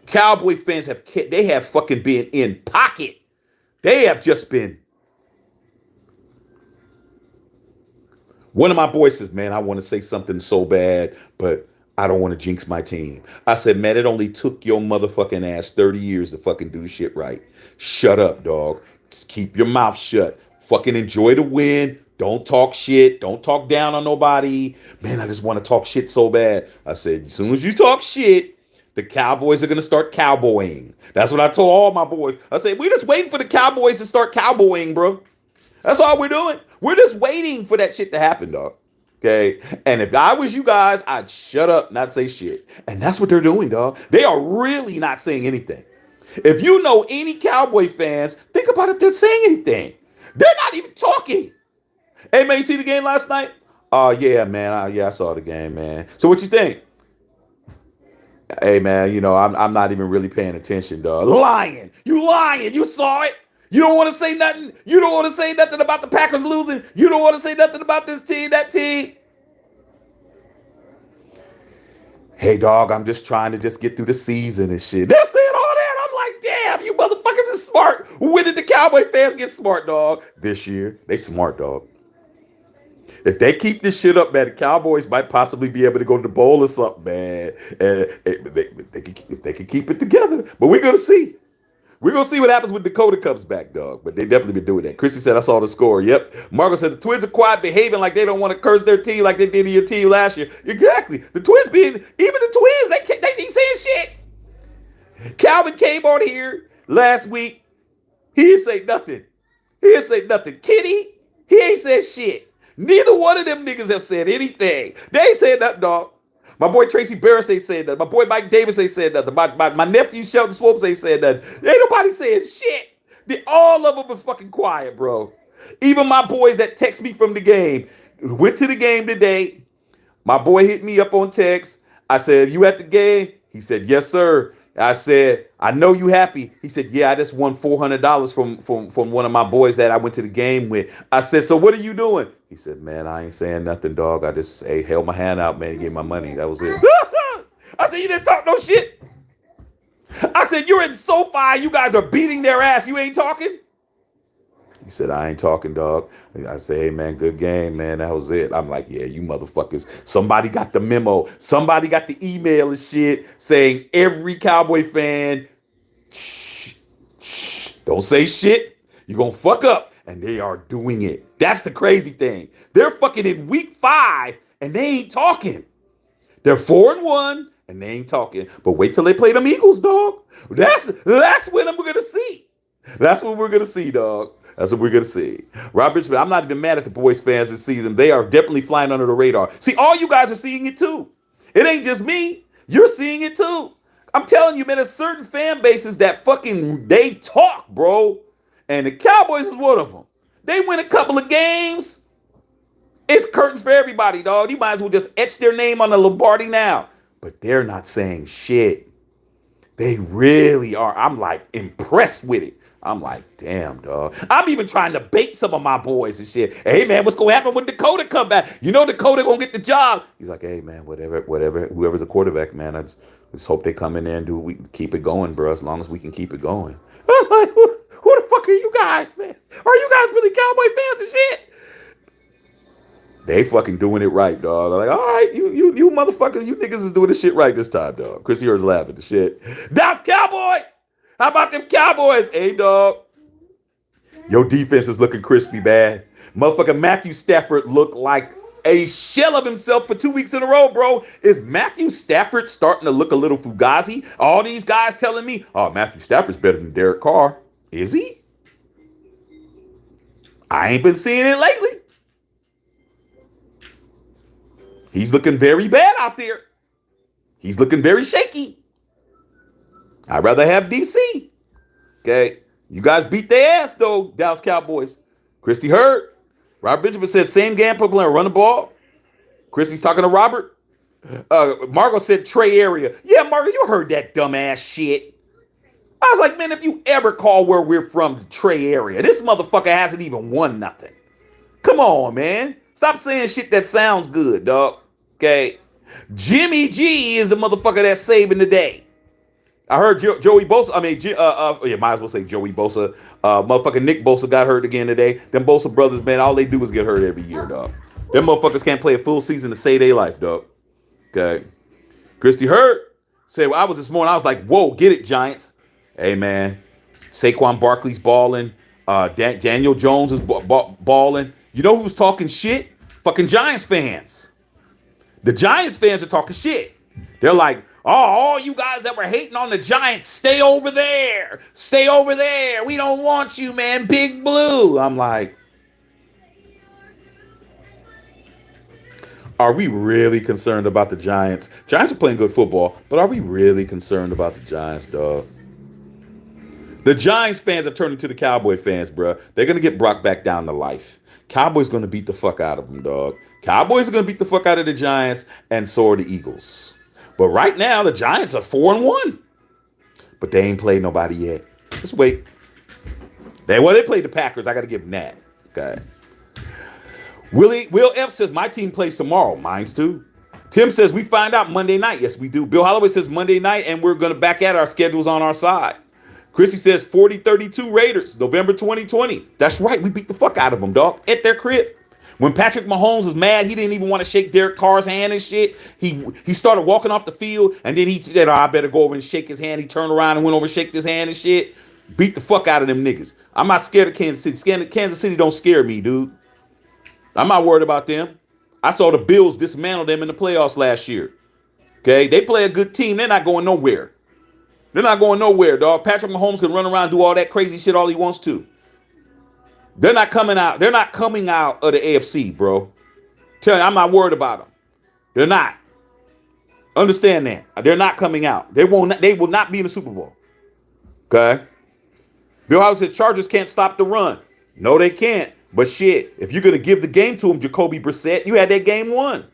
Cowboy fans have fucking been in pocket. They have just been. One of my boys says, man, I want to say something so bad, but I don't want to jinx my team. I said, man, it only took your motherfucking ass 30 years to fucking do shit right. Shut up, dog. Just keep your mouth shut. Fucking enjoy the win. Don't talk shit. Don't talk down on nobody. Man, I just want to talk shit so bad. I said, as soon as you talk shit, the Cowboys are going to start cowboying. That's what I told all my boys. I said, we're just waiting for the Cowboys to start cowboying, bro. That's all we're doing. We're just waiting for that shit to happen, dog. Okay? And if I was you guys, I'd shut up, not say shit. And that's what they're doing, dog. They are really not saying anything. If you know any Cowboy fans, think about if they're saying anything. They're not even talking. Hey, man, you see the game last night? Oh, yeah, man. I saw the game, man. So what you think? Hey, man, you know, I'm not even really paying attention, dog. Lying. You lying. You saw it. You don't want to say nothing. You don't want to say nothing about the Packers losing. You don't want to say nothing about this team, that team. Hey, dog, I'm just trying to just get through the season and shit. They're saying all that. I'm like, damn, you motherfuckers is smart. When did the Cowboy fans get smart, dog? This year. They smart, dog. If they keep this shit up, man, the Cowboys might possibly be able to go to the bowl or something, man. And they can keep it together. But we're going to see. We're going to see what happens when Dakota comes back, dog. But they definitely been doing that. Chrissy said, I saw the score. Yep. Margo said, the Twins are quiet, behaving like they don't want to curse their team like they did in your team last year. Exactly. The Twins even the Twins, they ain't saying shit. Calvin came on here last week. He didn't say nothing. Kitty, he ain't said shit. Neither one of them niggas have said anything. They ain't said nothing, dog. My boy Tracy Barris ain't said nothing. My boy Mike Davis ain't said nothing. My nephew Sheldon Swopes ain't said nothing. Ain't nobody saying shit. All of them are fucking quiet, bro. Even my boys that text me from the game. Went to the game today. My boy hit me up on text. I said, you at the game? He said, yes, sir. I said, I know you happy. He said, yeah, I just won $400 from one of my boys that I went to the game with. I said, so what are you doing? He said, man, I ain't saying nothing, dog. I just held my hand out, man. He gave my money. That was it. I said, you didn't talk no shit. I said, you're in SoFi. You guys are beating their ass. You ain't talking? He said, I ain't talking, dog. I said, hey, man, good game, man. That was it. I'm like, yeah, you motherfuckers. Somebody got the memo. Somebody got the email and shit saying every Cowboy fan, shh, don't say shit. You're going to fuck up. And they are doing it. That's the crazy thing. They're fucking in week 5 and they ain't talking. They're 4-1 and they ain't talking. But wait till they play them Eagles, dog. That's when we're going to see. That's what we're going to see, dog. That's what we're going to see. Rob Richmond, I'm not even mad at the boys fans this season. They are definitely flying under the radar. See, all you guys are seeing it too. It ain't just me. You're seeing it too. I'm telling you, man, there's certain fan bases that fucking, they talk, bro. And the Cowboys is one of them. They win a couple of games. It's curtains for everybody, dog. You might as well just etch their name on the Lombardi now. But they're not saying shit. They really are. I'm like impressed with it. I'm like, damn, dog. I'm even trying to bait some of my boys and shit. Hey, man, what's going to happen when Dakota come back? You know Dakota going to get the job. He's like, hey, man, whatever, whoever's the quarterback, man, I just hope they come in there and we keep it going, bro, as long as we can keep it going. I'm like, who the fuck are you guys, man? Are you guys really Cowboy fans and shit? They fucking doing it right, dog. They're like, all right, you motherfuckers, you niggas is doing this shit right this time, dog. Chrissy Hurt's laughing the shit. That's Cowboys. How about them Cowboys? Hey, dog. Your defense is looking crispy, man. Motherfucker Matthew Stafford looked like a shell of himself for 2 weeks in a row, bro. Is Matthew Stafford starting to look a little fugazi? All these guys telling me, oh, Matthew Stafford's better than Derek Carr. Is he? I ain't been seeing it lately. He's looking very bad out there. He's looking very shaky. I'd rather have DC. Okay. You guys beat their ass, though, Dallas Cowboys. Christy Hurt. Robert Benjamin said, same game plan, run the ball. Christy's talking to Robert. Margo said, Trey area. Yeah, Margo, you heard that dumbass shit. I was like, man, if you ever call where we're from the Trey area, this motherfucker hasn't even won nothing. Come on, man. Stop saying shit that sounds good, dog. Okay. Jimmy G is the motherfucker that's saving the day. I heard Joey Bosa. Might as well say Joey Bosa. Motherfucking Nick Bosa got hurt again today. Them Bosa brothers, man, all they do is get hurt every year, dog. Them motherfuckers can't play a full season to save their life, dog. Okay. Christy Hurt said, well, I was this morning, I was like, whoa, get it, Giants. Hey, man. Saquon Barkley's balling. Daniel Jones is balling. You know who's talking shit? Fucking Giants fans. The Giants fans are talking shit. They're like, oh, all you guys that were hating on the Giants, stay over there. Stay over there. We don't want you, man. Big Blue. I'm like, are we really concerned about the Giants? Giants are playing good football, but are we really concerned about the Giants, dog? The Giants fans are turning to the Cowboy fans, bro. They're going to get Brock back down to life. Cowboys going to beat the fuck out of them, dog. Cowboys are going to beat the fuck out of the Giants, and so are the Eagles. But right now, the Giants are 4-1. But they ain't played nobody yet. Just wait. They played the Packers. I got to give them that. Okay. Will F says, my team plays tomorrow. Mine's too. Tim says, we find out Monday night. Yes, we do. Bill Holloway says Monday night, and we're going to back at our schedules on our side. Chrissy says 40-32 Raiders, November 2020. That's right. We beat the fuck out of them, dog, at their crib. When Patrick Mahomes was mad, he didn't even want to shake Derek Carr's hand and shit. He started walking off the field, and then he said, oh, I better go over and shake his hand. He turned around and went over and shake his hand and shit. Beat the fuck out of them niggas. I'm not scared of Kansas City. Kansas City don't scare me, dude. I'm not worried about them. I saw the Bills dismantle them in the playoffs last year. Okay? They play a good team. They're not going nowhere. They're not going nowhere, dog. Patrick Mahomes can run around and do all that crazy shit all he wants to. They're not coming out. They're not coming out of the AFC, bro. Tell you, I'm not worried about them. They're not. Understand that. They're not coming out. They will not be in the Super Bowl. Okay? Bill Howard said Chargers can't stop the run. No, they can't. But shit, if you're going to give the game to them, Jacoby Brissett, you had that game won.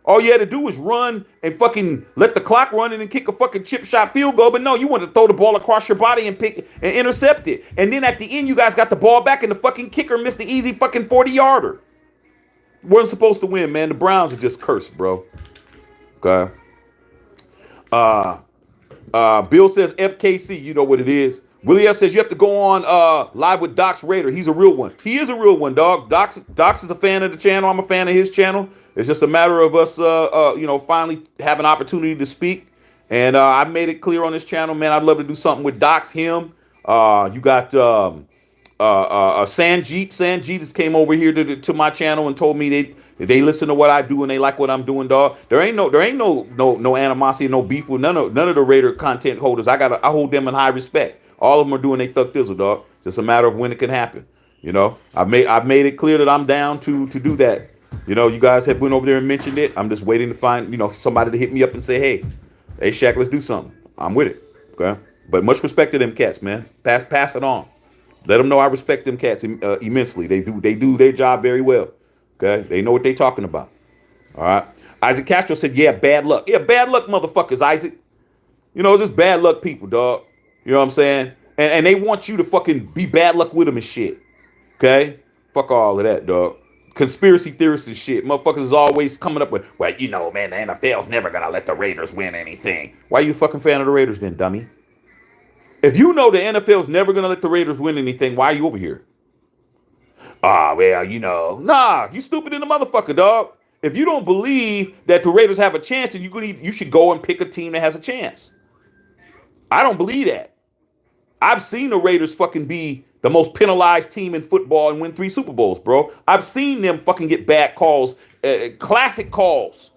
All you had to do was run and fucking let the clock run and then kick a fucking chip shot field goal. But no, you want to throw the ball across your body and pick and intercept it. And then at the end, you guys got the ball back and the fucking kicker missed the easy fucking 40-yarder. Wasn't supposed to win, man. The Browns are just cursed, bro. Okay. Bill says FKC, you know what it is. Willie F says you have to go on live with Doc's Raider. He's a real one. He is a real one, dog. Doc's is a fan of the channel. I'm a fan of his channel. It's just a matter of us, finally have an opportunity to speak. And I made it clear on this channel, man. I'd love to do something with Doc's, him. You got Sanjeet. Sanjeet just came over here to my channel and told me they listen to what I do and they like what I'm doing, dog. There ain't no animosity, no beef with none of the Raider content holders. I hold them in high respect. All of them are doing their thuck thizzle, dog. Just a matter of when it can happen. You know, I've made it clear that I'm down to do that. You know, you guys have went over there and mentioned it. I'm just waiting to find, somebody to hit me up and say, hey, Shaq, let's do something. I'm with it. Okay. But much respect to them cats, man. Pass it on. Let them know I respect them cats immensely. They do their job very well. Okay. They know what they're talking about. All right. Isaac Castro said, yeah, bad luck. Yeah, bad luck, motherfuckers, Isaac. Just bad luck people, dog. You know what I'm saying? And they want you to fucking be bad luck with them and shit. Okay? Fuck all of that, dog. Conspiracy theorists and shit. Motherfuckers is always coming up with, well, man, the NFL's never gonna let the Raiders win anything. Why are you a fucking fan of the Raiders then, dummy? If you know the NFL's never gonna let the Raiders win anything, why are you over here? Nah, you stupid in the motherfucker, dog. If you don't believe that the Raiders have a chance, then you should go and pick a team that has a chance. I don't believe that. I've seen the Raiders fucking be the most penalized team in football and win 3 Super Bowls, bro. I've seen them fucking get bad calls, classic calls.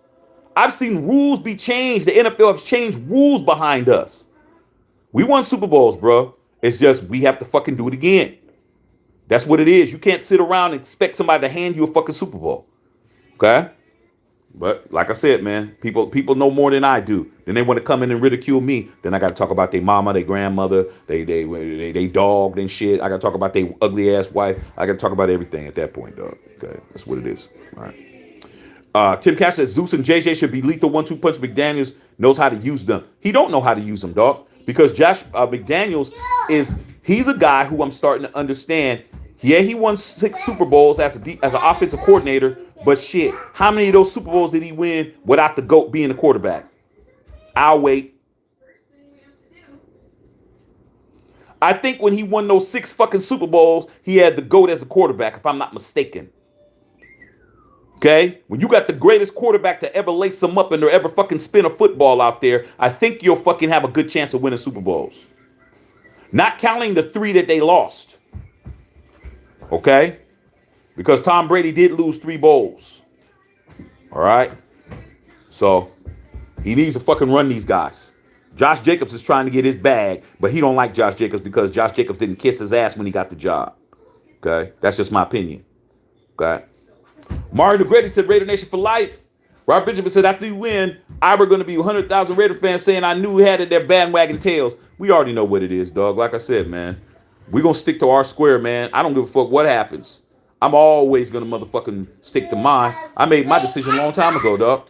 I've seen rules be changed. The NFL has changed rules behind us. We won Super Bowls, bro. It's just we have to fucking do it again. That's what it is. You can't sit around and expect somebody to hand you a fucking Super Bowl. Okay? But like I said, man, people know more than I do. Then they want to come in and ridicule me. Then I got to talk about their mama, their grandmother, they dog, and shit. I got to talk about their ugly ass wife. I got to talk about everything at that point, dog. Okay, that's what it is. All right. Tim Cash says Zeus and JJ should be lethal 1-2 punch. McDaniels knows how to use them. He don't know how to use them, dog, because Josh McDaniels he's a guy who I'm starting to understand. Yeah, he won 6 Super Bowls as an offensive coordinator. But shit, how many of those Super Bowls did he win without the GOAT being the quarterback? I'll wait. I think when he won those 6 fucking Super Bowls, he had the GOAT as the quarterback, if I'm not mistaken. Okay? When you got the greatest quarterback to ever lace them up and to ever fucking spin a football out there, I think you'll fucking have a good chance of winning Super Bowls. Not counting the 3 that they lost. Okay? Because Tom Brady did lose 3 bowls. All right? So, he needs to fucking run these guys. Josh Jacobs is trying to get his bag, but he don't like Josh Jacobs because Josh Jacobs didn't kiss his ass when he got the job. Okay? That's just my opinion. Okay? Mario DeGrady said Raider Nation for life. Rob Benjamin said after you win, we're going to be 100,000 Raider fans saying I knew we had it their bandwagon tails. We already know what it is, dog. Like I said, man, we're going to stick to our square, man. I don't give a fuck what happens. I'm always going to motherfucking stick to mine. I made my decision a long time ago, dog.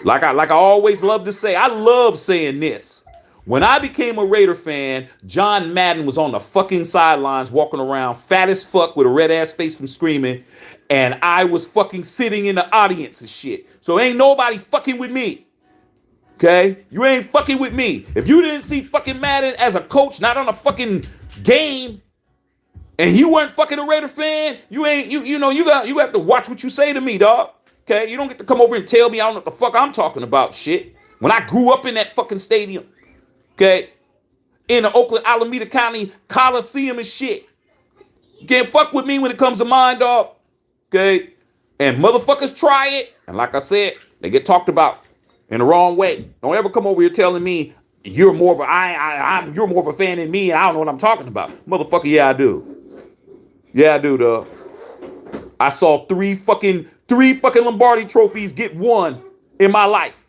Like I always love to say, I love saying this. When I became a Raider fan, John Madden was on the fucking sidelines walking around fat as fuck with a red ass face from screaming. And I was fucking sitting in the audience and shit. So ain't nobody fucking with me. Okay? You ain't fucking with me. If you didn't see fucking Madden as a coach, not on a fucking game, and you weren't fucking a Raider fan, you have to watch what you say to me, dog. Okay? You don't get to come over and tell me I don't know what the fuck I'm talking about, shit. When I grew up in that fucking stadium, okay, in the Oakland Alameda County Coliseum and shit. You can't fuck with me when it comes to mine, dog. Okay? And motherfuckers try it, and like I said, they get talked about in the wrong way. Don't ever come over here telling me you're more of a fan than me and I don't know what I'm talking about. Motherfucker, yeah, I do. Yeah, I do, dog. I saw three fucking Lombardi trophies get won in my life.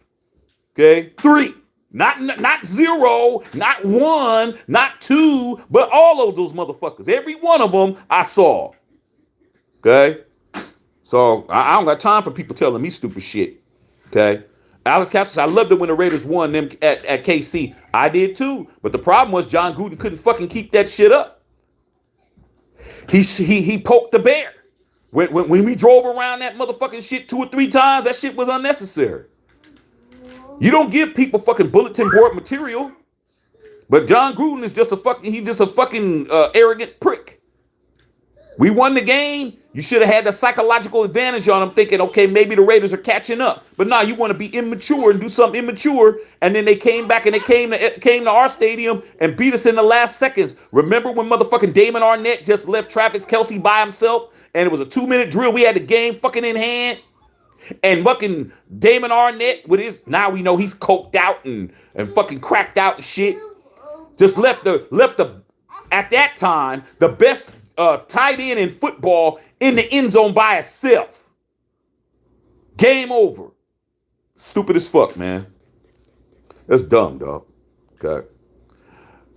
Okay? 3. Not 0, not 1, not 2, but all of those motherfuckers. Every one of them I saw. Okay? So I don't got time for people telling me stupid shit. Okay? Alex Capps, I loved it when the Raiders won them at KC. I did too. But the problem was John Gruden couldn't fucking keep that shit up. He poked the bear. When we drove around that motherfucking shit 2 or 3 times, that shit was unnecessary. You don't give people fucking bulletin board material. But John Gruden is just a fucking arrogant prick. We won the game. You should have had the psychological advantage on them, thinking, okay, maybe the Raiders are catching up. But nah, you want to be immature and do something immature, and then they came back and they came to our stadium and beat us in the last seconds. Remember when motherfucking Damon Arnett just left Travis Kelce by himself, and it was a 2-minute drill. We had the game fucking in hand, and fucking Damon Arnett with his, now we know he's coked out and fucking cracked out and shit. Just left the at that time the best tight end in football in the end zone by itself. Game over. Stupid as fuck, man. That's dumb, dog. Okay.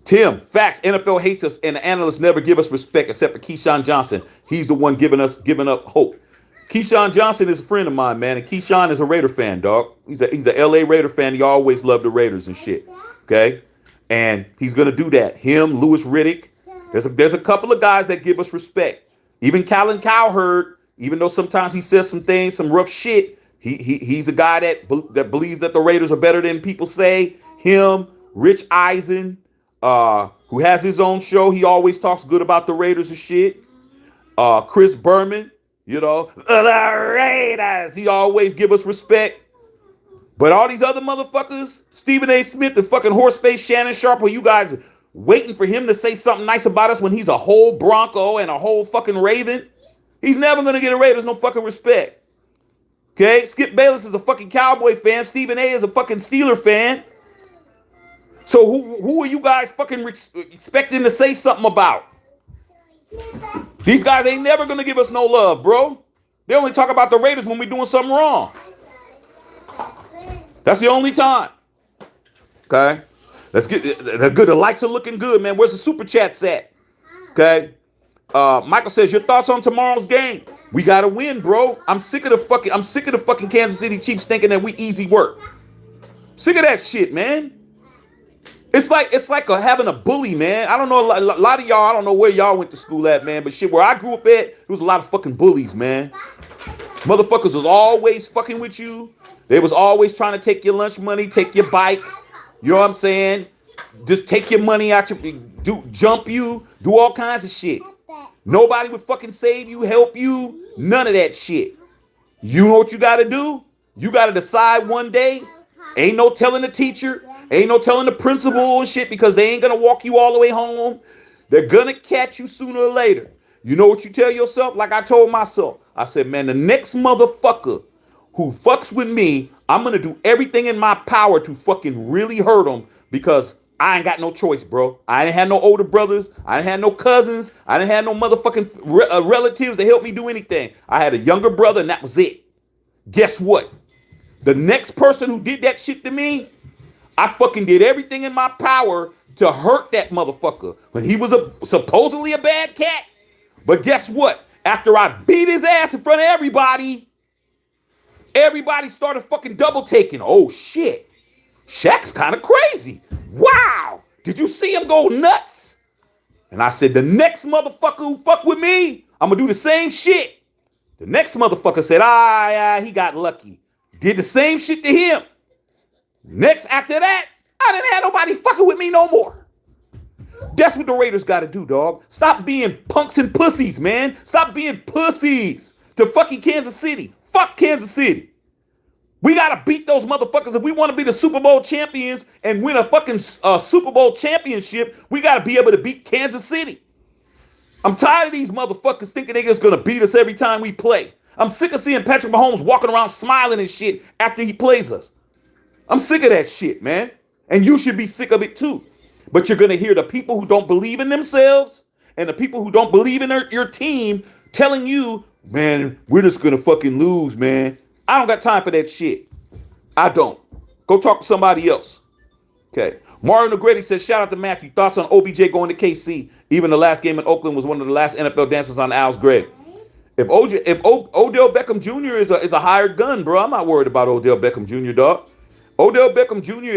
Tim, facts. NFL hates us, and the analysts never give us respect except for Keyshawn Johnson. He's the one giving up hope. Keyshawn Johnson is a friend of mine, man, and Keyshawn is a Raider fan, dog. He's a LA Raider fan. He always loved the Raiders and shit. Okay, and he's gonna do that. Him, Louis Riddick. There's a couple of guys that give us respect. Even Colin Cowherd, even though sometimes he says some things, some rough shit. He's a guy that believes that the Raiders are better than people say. Him, Rich Eisen, who has his own show. He always talks good about the Raiders and shit. Chris Berman, the Raiders. He always give us respect. But all these other motherfuckers, Stephen A. Smith, the fucking horseface Shannon Sharp, are you guys waiting for him to say something nice about us when he's a whole Bronco and a whole fucking Raven? He's never going to get a Raiders no fucking respect. Okay? Skip Bayless is a fucking Cowboy fan. Stephen A. is a fucking Steeler fan. So who are you guys fucking expecting to say something about? These guys ain't never going to give us no love, bro. They only talk about the Raiders when we're doing something wrong. That's the only time. Okay? Let's get the good. The likes are looking good, man. Where's the super chats at? Okay? Michael says, your thoughts on tomorrow's game? We gotta win, bro. I'm sick of the fucking Kansas City Chiefs thinking that we easy work. Sick of that shit, man. It's like having a bully, man. I don't know, a lot of y'all, I don't know where y'all went to school at, man, but shit, where I grew up at, there was a lot of fucking bullies, man. Motherfuckers was always fucking with you. They was always trying to take your lunch money, take your bike. You know what I'm saying? Just take your money out jump you, do all kinds of shit. Nobody would fucking save you, help you, none of that shit. You know what you gotta do? You gotta decide one day. Ain't no telling the teacher, ain't no telling the principal and shit, because they ain't gonna walk you all the way home. They're gonna catch you sooner or later. You know what you tell yourself? Like I told myself, I said, man, the next motherfucker who fucks with me, I'm going to do everything in my power to fucking really hurt him, because I ain't got no choice, bro. I ain't had no older brothers. I ain't had no cousins. I didn't have no motherfucking relatives to help me do anything. I had a younger brother, and that was it. Guess what? The next person who did that shit to me, I fucking did everything in my power to hurt that motherfucker when he was supposedly a bad cat. But guess what? After I beat his ass in front of everybody started fucking double taking. Oh shit. Shaq's kind of crazy. Wow. Did you see him go nuts? And I said, the next motherfucker who fuck with me, I'm gonna do the same shit. The next motherfucker said, he got lucky. Did the same shit to him. Next, after that, I didn't have nobody fucking with me no more. That's what the Raiders got to do, dog. Stop being punks and pussies, man. Stop being pussies to fucking Kansas City. Fuck Kansas City. We got to beat those motherfuckers. If we want to be the Super Bowl champions and win a fucking Super Bowl championship, we got to be able to beat Kansas City. I'm tired of these motherfuckers thinking they're just going to beat us every time we play. I'm sick of seeing Patrick Mahomes walking around smiling and shit after he plays us. I'm sick of that shit, man. And you should be sick of it too. But you're going to hear the people who don't believe in themselves and the people who don't believe in your team telling you, man, we're just going to fucking lose, man. I don't got time for that shit. I don't. Go talk to somebody else. Okay. Mario Negretti says, shout out to Matthew. Thoughts on OBJ going to KC? Even the last game in Oakland was one of the last NFL dances on Al's grave. If Odell Beckham Jr. is a hired gun, bro, I'm not worried about Odell Beckham Jr., dog. Odell Beckham Jr.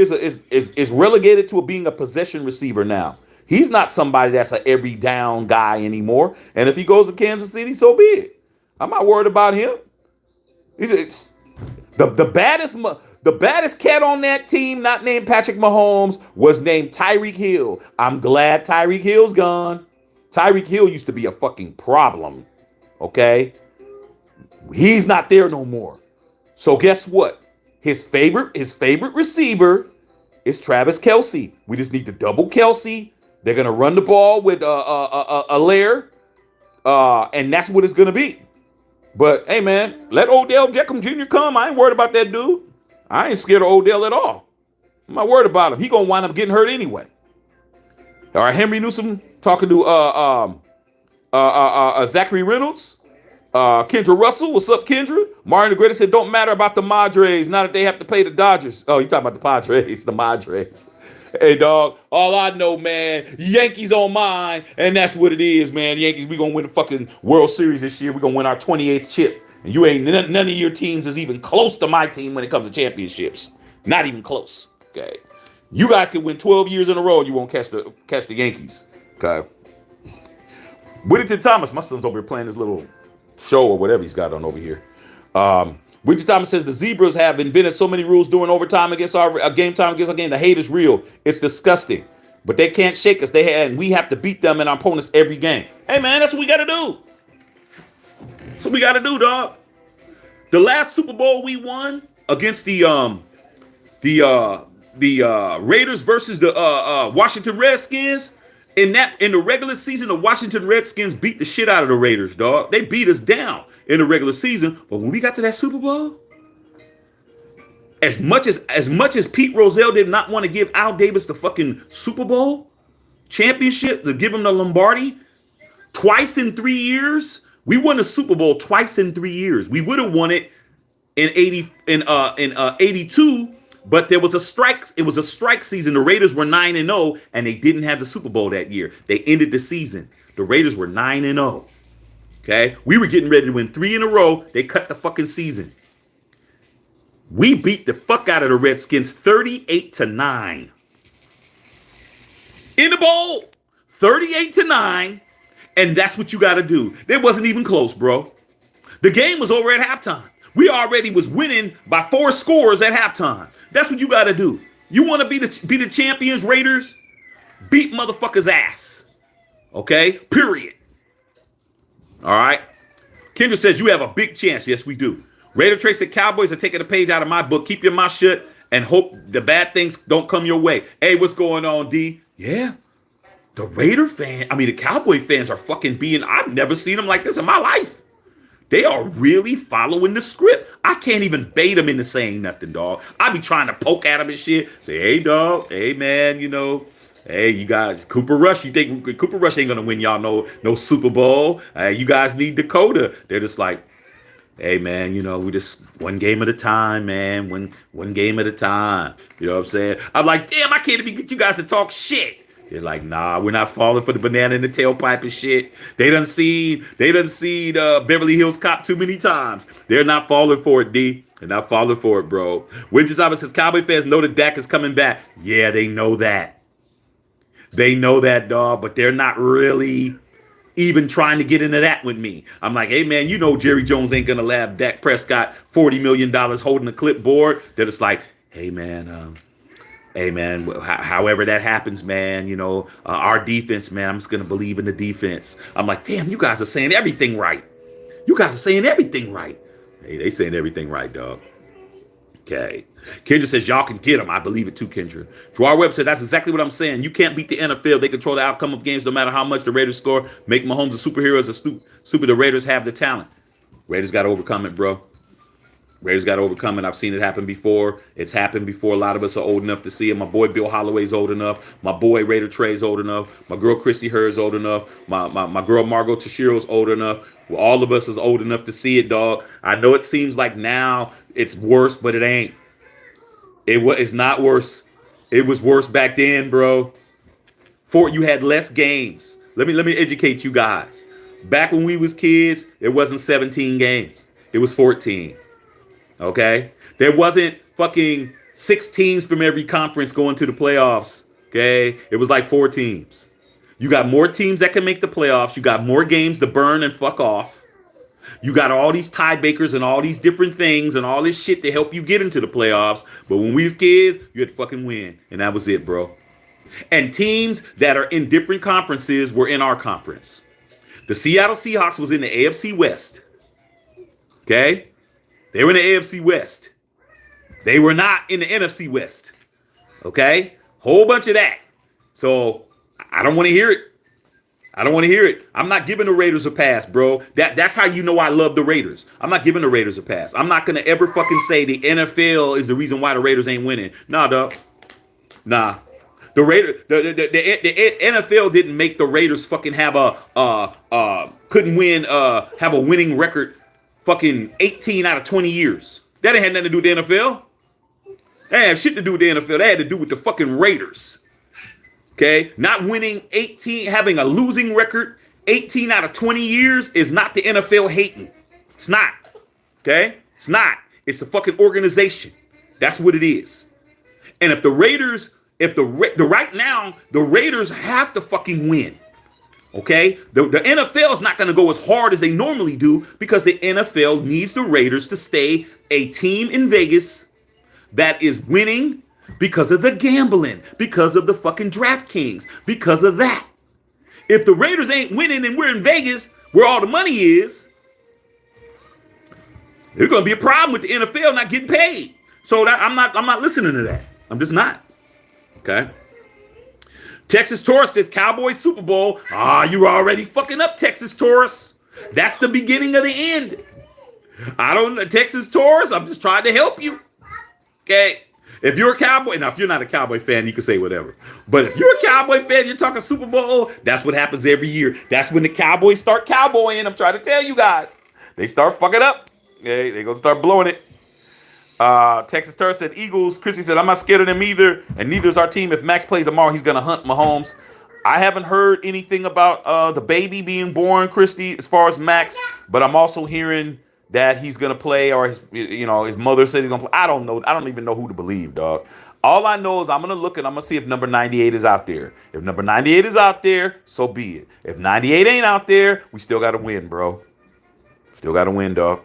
is relegated to being a possession receiver now. He's not somebody that's an every down guy anymore. And if he goes to Kansas City, so be it. I'm not worried about him. The baddest cat on that team, not named Patrick Mahomes, was named Tyreek Hill. I'm glad Tyreek Hill's gone. Tyreek Hill used to be a fucking problem. Okay? He's not there no more. So guess what? His favorite receiver is Travis Kelce. We just need to double Kelce. They're gonna run the ball with Allaire, and that's what it's gonna be. But hey, man, let Odell Beckham Jr. come. I ain't worried about that dude. I ain't scared of Odell at all. I'm not worried about him. He gonna wind up getting hurt anyway. All right, Henry Newsom talking to Zachary Reynolds. Kendra Russell, what's up, Kendra? Mario the Greater said, don't matter about the Madres now that they have to pay the Dodgers. Oh, you talking about the Padres, the Madres. Hey, dog, all I know, man, Yankees on mine, and that's what it is, man. Yankees, we going to win the fucking World Series this year. We're going to win our 28th chip. And you ain't, none of your teams is even close to my team when it comes to championships. Not even close, okay? You guys can win 12 years in a row, you won't catch the Yankees, okay? Whittington Thomas, my son's over here playing this little show or whatever he's got on over here. Whittington Thomas says the Zebras have invented so many rules during overtime against our game time against our game. The hate is real. It's disgusting. But they can't shake us. And we have to beat them and our opponents every game. Hey, man, that's what we got to do. That's what we got to do, dog. The last Super Bowl we won against the Raiders versus the Washington Redskins. In the regular season, the Washington Redskins beat the shit out of the Raiders, dog. They beat us down in the regular season, but when we got to that Super Bowl, as much as Pete Rozelle did not want to give Al Davis the fucking Super Bowl championship, to give him the Lombardi twice in 3 years, we won the Super Bowl twice in 3 years. We would have won it in 82. But there was a strike. It was a strike season. The Raiders were 9-0, and they didn't have the Super Bowl that year. They ended the season. The Raiders were 9-0. Okay, we were getting ready to win 3 in a row. They cut the fucking season. We beat the fuck out of the Redskins 38-9 in the bowl, 38-9, and that's what you got to do. It wasn't even close, bro. The game was over at halftime. We already was winning by 4 scores at halftime. That's what you got to do. You want to be the champions, Raiders? Beat motherfuckers' ass. Okay? Period. All right? Kendra says you have a big chance. Yes, we do. Raider Trace said Cowboys are taking a page out of my book. Keep your mouth shut and hope the bad things don't come your way. Hey, what's going on, D? Yeah. The Cowboy fans are fucking being, I've never seen them like this in my life. They are really following the script. I can't even bait them into saying nothing, dog. I be trying to poke at them and shit. Say, hey, dog. Hey, man, hey, you guys, Cooper Rush. You think Cooper Rush ain't going to win y'all no Super Bowl? You guys need Dakota. They're just like, hey, man, we just one game at a time, man. One game at a time. You know what I'm saying? I'm like, damn, I can't even get you guys to talk shit. They're like, nah, we're not falling for the banana in the tailpipe and shit. They done seen Beverly Hills Cop too many times. They're not falling for it, D. They're not falling for it, bro. Widget Thomas says, Cowboy fans know that Dak is coming back. Yeah, they know that. They know that, dog, but they're not really even trying to get into that with me. I'm like, hey, man, Jerry Jones ain't going to have Dak Prescott $40 million holding a clipboard. They're just like, hey, man, however that happens, man, our defense, man, I'm just going to believe in the defense. I'm like, damn, you guys are saying everything right. You guys are saying everything right. Hey, they saying everything right, dog. Okay. Kendra says, y'all can get them. I believe it too, Kendra. Dwar Webb said, that's exactly what I'm saying. You can't beat the NFL. They control the outcome of games no matter how much the Raiders score. Make Mahomes a superhero as a stupid. The Raiders have the talent. Raiders got to overcome it, bro. Raiders got to overcome it. I've seen it happen before. It's happened before. A lot of us are old enough to see it. My boy Bill Holloway's old enough. My boy Raider Trey's old enough. My girl Christy Hurd's old enough. My girl Margot Tashiro's old enough. Well, all of us is old enough to see it, dog. I know it seems like now it's worse, but it ain't. It's not worse. It was worse back then, bro. You had less games. Let me educate you guys. Back when we was kids, it wasn't 17 games. It was 14. Okay? There wasn't fucking 6 teams from every conference going to the playoffs. Okay? It was like 4 teams. You got more teams that can make the playoffs. You got more games to burn and fuck off. You got all these tiebreakers and all these different things and all this shit to help you get into the playoffs. But when we was kids, you had to fucking win. And that was it, bro. And teams that are in different conferences were in our conference. The Seattle Seahawks was in the AFC West. Okay? They were in the AFC West. They were not in the NFC West. Okay? Whole bunch of that. So I don't want to hear it. I don't want to hear it. I'm not giving the Raiders a pass, bro. That's how you know I love the Raiders. I'm not giving the Raiders a pass. I'm not going to ever fucking say the NFL is the reason why the Raiders ain't winning. Nah, dog. Nah. The NFL didn't make the Raiders fucking have couldn't win, have a winning record fucking 18 out of 20 years. That ain't had nothing to do with the NFL. That ain't have shit to do with the NFL. That had to do with the fucking Raiders. Okay? Not winning 18, having a losing record 18 out of 20 years is not the NFL hating. It's not. Okay? It's not. It's a fucking organization. That's what it is. And if the Raiders, right now, the Raiders have to fucking win. Okay? The NFL is not going to go as hard as they normally do because the NFL needs the Raiders to stay a team in Vegas that is winning because of the gambling, because of the fucking DraftKings, because of that. If the Raiders ain't winning and we're in Vegas where all the money is, there's going to be a problem with the NFL not getting paid. So I'm not listening to that. I'm just not. Okay. Texas Taurus says Cowboys Super Bowl. You're already fucking up, Texas Taurus. That's the beginning of the end. Texas Taurus, I'm just trying to help you. Okay. If you're a Cowboy, now if you're not a Cowboy fan, you can say whatever. But if you're a Cowboy fan, you're talking Super Bowl, that's what happens every year. That's when the Cowboys start cowboying. I'm trying to tell you guys. They start fucking up. Okay, they're going to start blowing it. Texas Taurus said Eagles. Chrissy said, I'm not scared of them either. And neither is our team. If Maxx plays tomorrow, he's going to hunt Mahomes. I haven't heard anything about the baby being born, Christy, as far as Maxx. But I'm also hearing that he's going to play, or his mother said he's going to play. I don't know. I don't even know who to believe, dog. All I know is I'm going to look and I'm going to see if number 98 is out there. If number 98 is out there, so be it. If 98 ain't out there, we still got to win, bro. Still got to win, dog.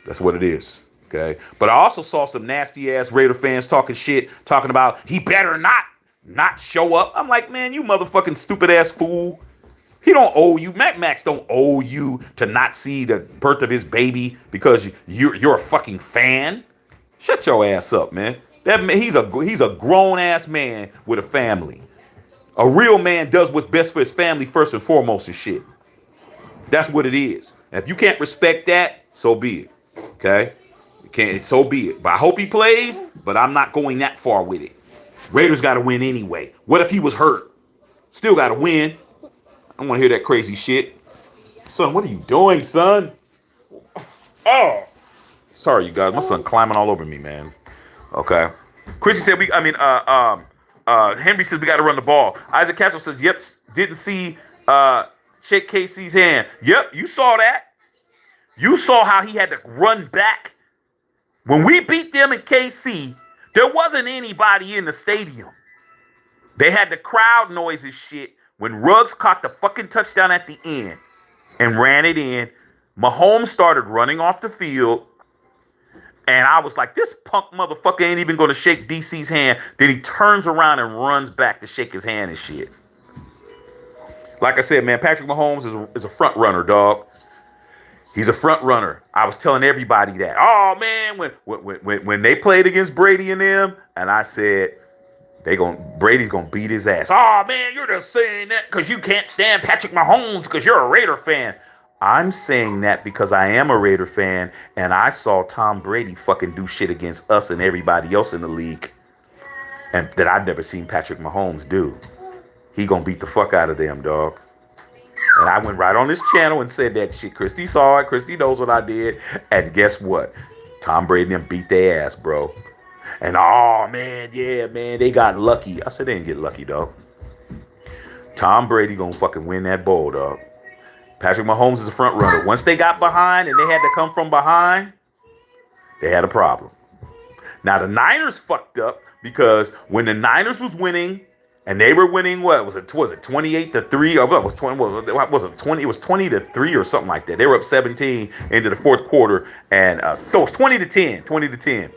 That's what it is. Okay. But I also saw some nasty ass Raider fans talking shit, talking about he better not show up. I'm like, man, you motherfucking stupid ass fool. He don't owe you. Maxx don't owe you to not see the birth of his baby because you're a fucking fan. Shut your ass up, man. That man, he's a grown ass man with a family. A real man does what's best for his family first and foremost and shit. That's what it is. And if you can't respect that, so be it. Okay? So be it. But I hope he plays, but I'm not going that far with it. Raiders got to win anyway. What if he was hurt? Still got to win. I don't want to hear that crazy shit. Son, what are you doing, son? Oh. Sorry, you guys. My son climbing all over me, man. Okay. Chrissy said Henry says we got to run the ball. Isaac Castro says, yep, didn't see shake KC's hand. Yep, you saw that. You saw how he had to run back. When we beat them in KC, there wasn't anybody in the stadium. They had the crowd noise and shit. When Ruggs caught the fucking touchdown at the end and ran it in, Mahomes started running off the field. And I was like, this punk motherfucker ain't even going to shake DC's hand. Then he turns around and runs back to shake his hand and shit. Like I said, man, Patrick Mahomes is a front runner, dog. He's a front runner. I was telling everybody that. Oh, man, when they played against Brady and them, and I said, Brady's going to beat his ass. Oh, man, you're just saying that because you can't stand Patrick Mahomes because you're a Raider fan. I'm saying that because I am a Raider fan, and I saw Tom Brady fucking do shit against us and everybody else in the league, and that I've never seen Patrick Mahomes do. He going to beat the fuck out of them, dog. And I went right on this channel and said that shit. Christy saw it. Christy knows what I did. And guess what? Tom Brady and them beat their ass, bro. And oh, man, yeah, man, they got lucky. I said they didn't get lucky, dog. Tom Brady gonna fucking win that bowl, dog. Patrick Mahomes is a front runner. Once they got behind and they had to come from behind, they had a problem. Now, the Niners fucked up because when the Niners was winning, and they were winning, what was it 28-3? Or what was 20? What was it 20? It was 20-3 or something like that. They were up 17 into the fourth quarter, and it was 20-10. 20-10.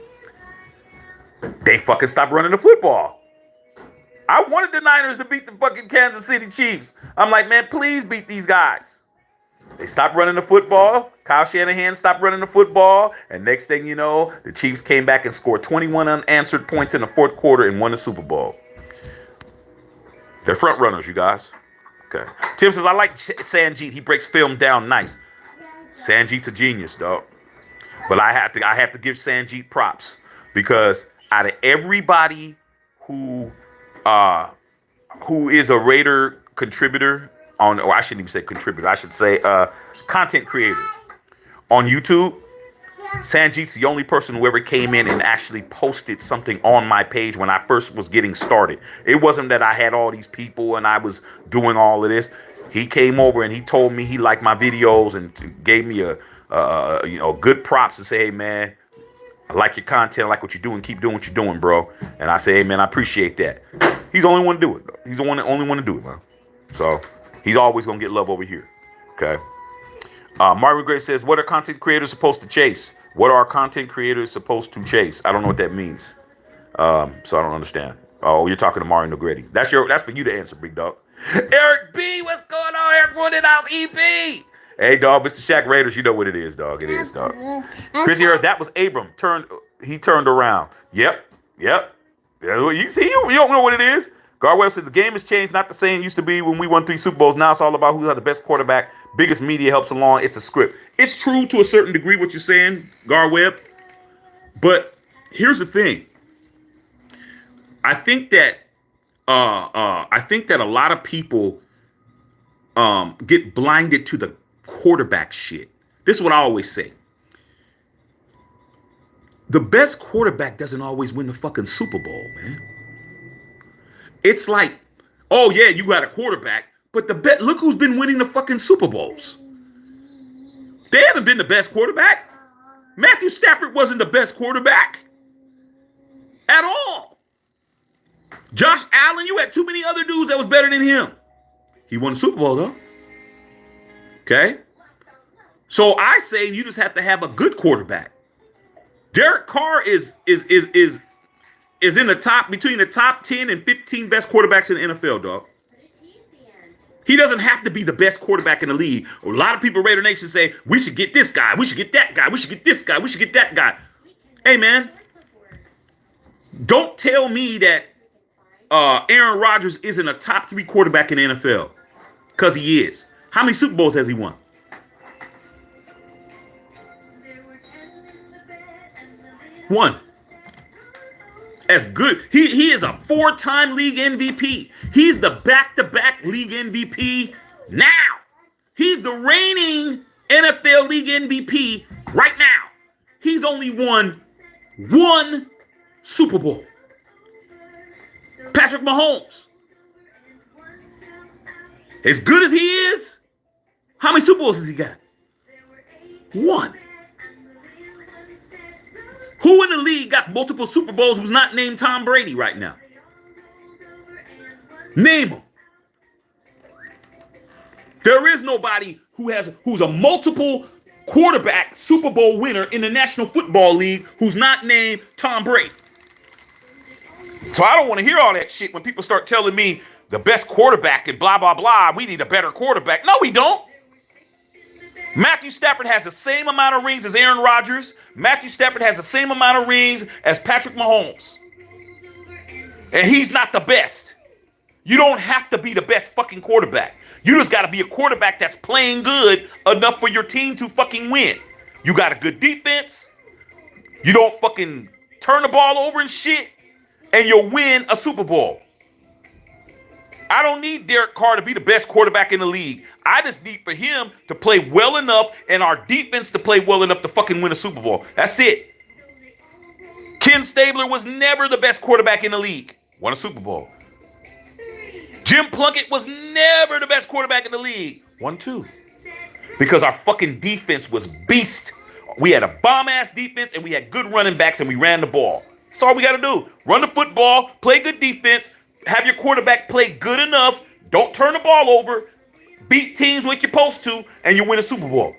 They fucking stopped running the football. I wanted the Niners to beat the fucking Kansas City Chiefs. I'm like, man, please beat these guys. They stopped running the football. Kyle Shanahan stopped running the football, and next thing you know, the Chiefs came back and scored 21 unanswered points in the fourth quarter and won the Super Bowl. They're front runners, you guys. Okay. Tim says, I like Sanjeet. He breaks film down nice. Sanjeet's a genius, dog. But I have to give Sanjeet props because out of everybody who is a Raider contributor I shouldn't even say contributor. I should say content creator on YouTube. Sanjeet's the only person who ever came in and actually posted something on my page when I first was getting started. It wasn't that I had all these people and I was doing all of this. He came over and he told me he liked my videos and gave me a good props to say, hey man, I like your content, I like what you're doing, keep doing what you're doing, bro. And I say, hey man, I appreciate that. He's the only one to do it, though. He's the only one to do it, man. So he's always gonna get love over here. Okay. Mario Gray says, what are content creators supposed to chase? What are content creators supposed to chase? I don't know what that means. So I don't understand. Oh, you're talking to Mario Negretti. That's for you to answer, big dog. Eric B, what's going on? Eric Woodhouse, EP. Hey, dog, Mr. Shaq Raiders, you know what it is, dog. It is, dog. Chrissy Earth, that was Abram. He turned around. Yep. You see, you don't know what it is. Garwell said the game has changed, not the same it used to be when we won 3 Super Bowls. Now it's all about who has the best quarterback. Biggest media helps along. It's a script. It's true to a certain degree what you're saying, Garweb. But here's the thing. I think that a lot of people get blinded to the quarterback shit. This is what I always say. The best quarterback doesn't always win the fucking Super Bowl, man. It's like, oh yeah, you got a quarterback, but look who's been winning the fucking Super Bowls. They haven't been the best quarterback. Matthew Stafford wasn't the best quarterback at all. Josh Allen, you had too many other dudes that was better than him. He won the Super Bowl though. Okay? So I say you just have to have a good quarterback. Derek Carr is in the top, between the top 10 and 15 best quarterbacks in the NFL, dog. He doesn't have to be the best quarterback in the league. A lot of people, Raider Nation, say, we should get this guy, we should get that guy, we should get this guy, we should get that guy. Hey, man, don't tell me that Aaron Rodgers isn't a top 3 quarterback in the NFL, because he is. How many Super Bowls has he won? One. As good. He is a 4-time league MVP. He's the back-to-back league MVP now. He's the reigning NFL league MVP right now. He's only won 1 Super Bowl. Patrick Mahomes. As good as he is, how many Super Bowls has he got? 1. Who in the league got multiple Super Bowls who's not named Tom Brady right now? Name him. There is nobody who's a multiple quarterback Super Bowl winner in the National Football League who's not named Tom Brady. So I don't want to hear all that shit when people start telling me the best quarterback and blah, blah, blah. We need a better quarterback. No, we don't. Matthew Stafford has the same amount of rings as Aaron Rodgers. Matthew Stafford has the same amount of rings as Patrick Mahomes. And he's not the best. You don't have to be the best fucking quarterback. You just got to be a quarterback that's playing good enough for your team to fucking win. You got a good defense. You don't fucking turn the ball over and shit. And you'll win a Super Bowl. I don't need Derek Carr to be the best quarterback in the league. I just need for him to play well enough and our defense to play well enough to fucking win a Super Bowl. That's it. Ken Stabler was never the best quarterback in the league. Won a Super Bowl. Jim Plunkett was never the best quarterback in the league. Won 2. Because our fucking defense was beast. We had a bomb-ass defense and we had good running backs and we ran the ball. That's all we got to do. Run the football, play good defense, have your quarterback play good enough, don't turn the ball over, beat teams like you're supposed to, and you win a Super Bowl.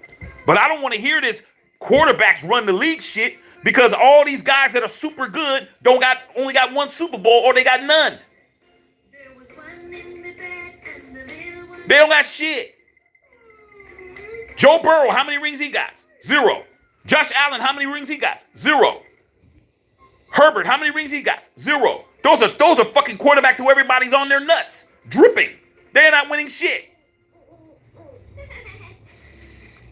But I don't want to hear this quarterbacks run the league shit because all these guys that are super good only got 1 Super Bowl or they got none. They don't got shit. Joe Burrow, how many rings he got? 0. Josh Allen, how many rings he got? 0. Herbert, how many rings he got? 0. Those are fucking quarterbacks who everybody's on their nuts, dripping. They're not winning shit.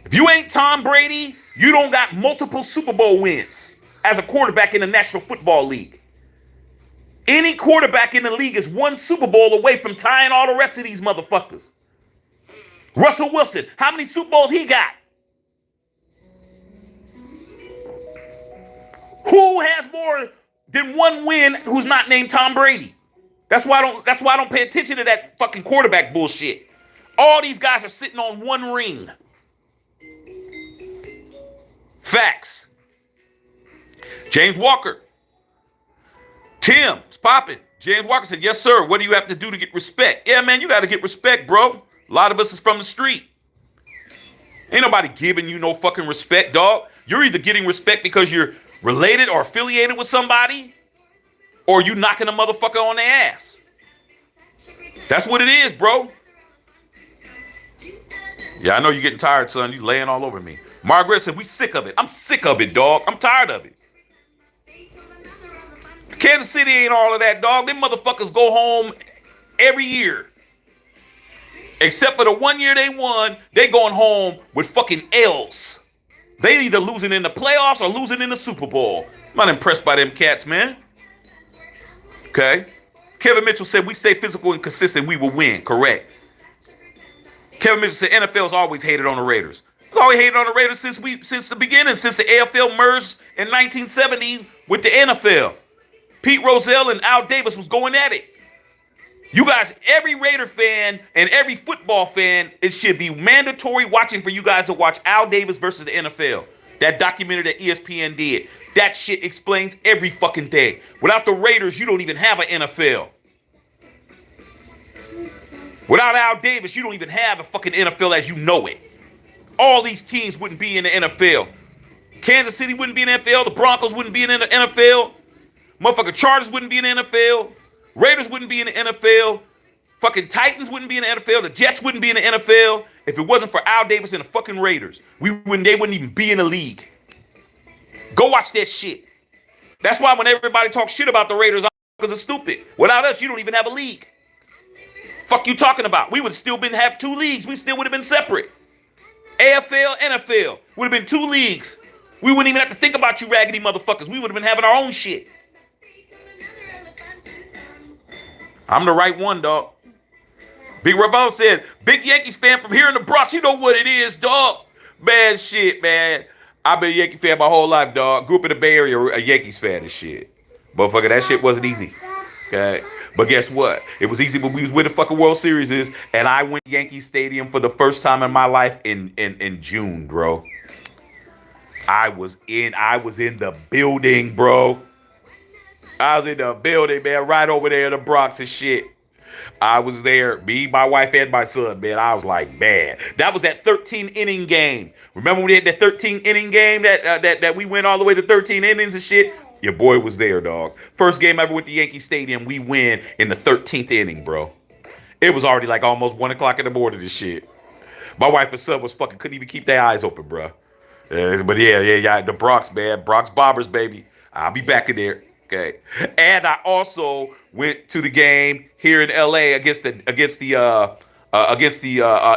If you ain't Tom Brady, you don't got multiple Super Bowl wins as a quarterback in the National Football League. Any quarterback in the league is 1 Super Bowl away from tying all the rest of these motherfuckers. Russell Wilson, how many Super Bowls he got? Who has more than one win who's not named Tom Brady? That's why I don't pay attention to that fucking quarterback bullshit. All these guys are sitting on one ring. Facts. James Walker. Tim, it's popping. James Walker said, yes, sir. What do you have to do to get respect? Yeah, man, you got to get respect, bro. A lot of us is from the street. Ain't nobody giving you no fucking respect, dog. You're either getting respect because you're related or affiliated with somebody, or you knocking a motherfucker on their ass. That's what it is, bro. Yeah, I know you're getting tired, son. You laying all over me. Margaret said, we sick of it. I'm sick of it, dog. I'm tired of it. Kansas City ain't all of that, dog. Them motherfuckers go home every year. Except for the 1 year they won, they going home with fucking L's. They either losing in the playoffs or losing in the Super Bowl. I'm not impressed by them cats, man. Okay. Kevin Mitchell said, we stay physical and consistent, we will win. Correct. Kevin Mitchell said, NFL's always hated on the Raiders. It's always hated on the Raiders since the beginning, since the AFL merged in 1970 with the NFL. Pete Rozelle and Al Davis was going at it. You guys, every Raider fan and every football fan, it should be mandatory watching for you guys to watch Al Davis versus the NFL. That documentary that ESPN did. That shit explains every fucking thing. Without the Raiders, you don't even have an NFL. Without Al Davis, you don't even have a fucking NFL as you know it. All these teams wouldn't be in the NFL. Kansas City wouldn't be in the NFL. The Broncos wouldn't be in the NFL. Motherfucking Chargers wouldn't be in the NFL. Raiders wouldn't be in the NFL. Fucking Titans wouldn't be in the NFL. The Jets wouldn't be in the NFL if it wasn't for Al Davis and the fucking Raiders. They wouldn't even be in the league. Go watch that shit. That's why when everybody talks shit about the Raiders, because it's stupid. Without us, you don't even have a league. Fuck you talking about? We would still have two leagues. We still would have been separate. AFL, NFL would have been two leagues. We wouldn't even have to think about you raggedy motherfuckers. We would have been having our own shit. I'm the right one, dog. Big Ravon said, big Yankees fan from here in the Bronx. You know what it is, dog. Man, shit, man. I've been a Yankee fan my whole life, dog. Grew up in the Bay Area, a Yankees fan and shit. Motherfucker, that shit wasn't easy. Okay? But guess what? It was easy when we was with the fucking World Series and I went to Yankee Stadium for the first time in my life in June, bro. I was in the building, bro. I was in the building, man, right over there in the Bronx and shit. I was there, me, my wife, and my son, man. I was like, man. That was that 13-inning game. Remember when we had that 13-inning game that we went all the way to 13 innings and shit? Your boy was there, dog. First game I ever went to Yankee Stadium, we win in the 13th inning, bro. It was already like almost 1 o'clock in the morning and shit. My wife and son couldn't even keep their eyes open, bro. But yeah, the Bronx, man. Bronx Bombers, baby. I'll be back in there. Okay. And I also went to the game here in LA against the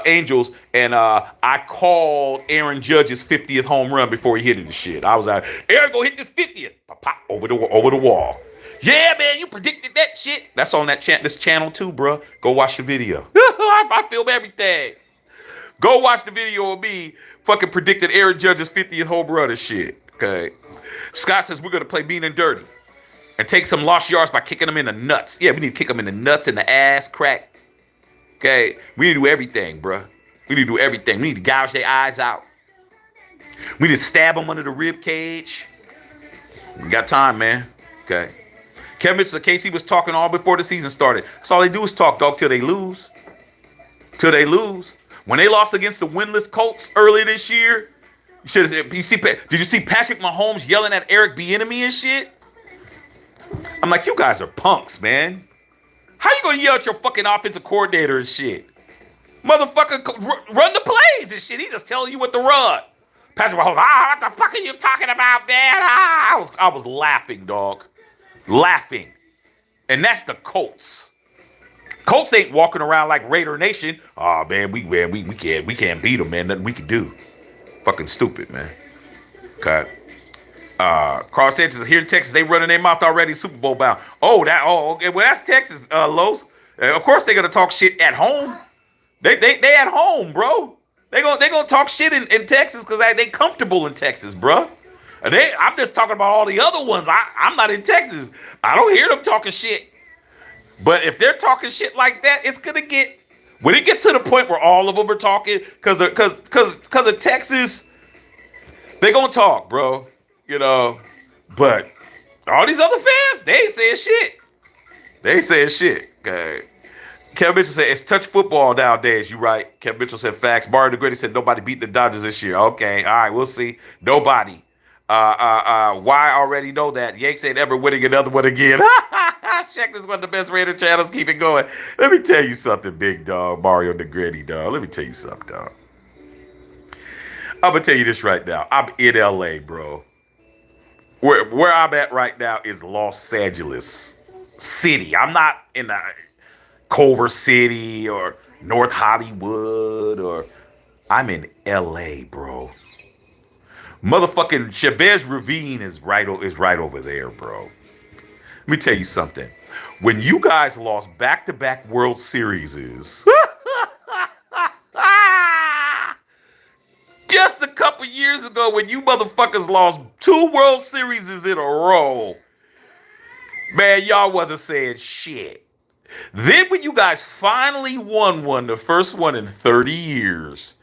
Angels, and I called Aaron Judge's 50th home run before he hit it and shit. I was like, Aaron, go hit this 50th. Pop over the wall. Yeah, man, you predicted that shit. That's on this channel too, bro. Go watch the video. I film everything. Go watch the video of me fucking predicted Aaron Judge's 50th home run and shit. Okay. Scott says we're gonna play mean and dirty and take some lost yards by kicking them in the nuts. Yeah, we need to kick them in the nuts and the ass crack. Okay, we need to do everything, bro. We need to do everything. We need to gouge their eyes out. We need to stab them under the rib cage. We got time, man. Okay. Kevin Mitchell, KC was talking all before the season started. That's all they do is talk, dog, till they lose. Till they lose. When they lost against the winless Colts earlier this year, did you see Patrick Mahomes yelling at Eric Bieniemy and shit? I'm like, you guys are punks, man. How you gonna yell at your fucking offensive coordinator and shit? Motherfucker, run the plays and shit. He just telling you what to run. Patrick Mahomes, what the fuck are you talking about, man? I was laughing, dog. Laughing. And that's the Colts. Colts ain't walking around like Raider Nation. Oh, man, we can't beat them, man. Nothing we can do. Fucking stupid, man. Okay. Carl Sanchez here in Texas, they running their mouth already Super Bowl bound. Okay. Well, that's Texas, Los. Of course they're gonna talk shit at home. They at home, bro. They gonna talk shit in Texas because they comfortable in Texas, bro. I'm just talking about all the other ones. I'm not in Texas. I don't hear them talking shit. But if they're talking shit like that, it's gonna get when it gets to the point where all of them are talking, because of Texas, they gonna talk, bro. You know, but all these other fans, they ain't saying shit. They ain't saying shit. Okay. Kevin Mitchell said it's touch football nowadays. You right. Kevin Mitchell said facts. Mario DeGrady said nobody beat the Dodgers this year. Okay, all right, we'll see. Nobody. Why already know that? Yanks ain't ever winning another one again. Check this one of the best rated channels. Keep it going. Let me tell you something, big dog. Mario DeGrady, dog. Let me tell you something, dog. I'm gonna tell you this right now. I'm in LA, bro. Where I'm at right now is Los Angeles City. I'm not in the Culver City or North Hollywood, or I'm in LA, bro. Motherfucking Chavez Ravine is right over there, bro. Let me tell you something. When you guys lost back-to-back World Series, just a couple years ago, when you motherfuckers lost 2 World Series in a row, man, y'all wasn't saying shit. Then when you guys finally won one, the first one in 30 years,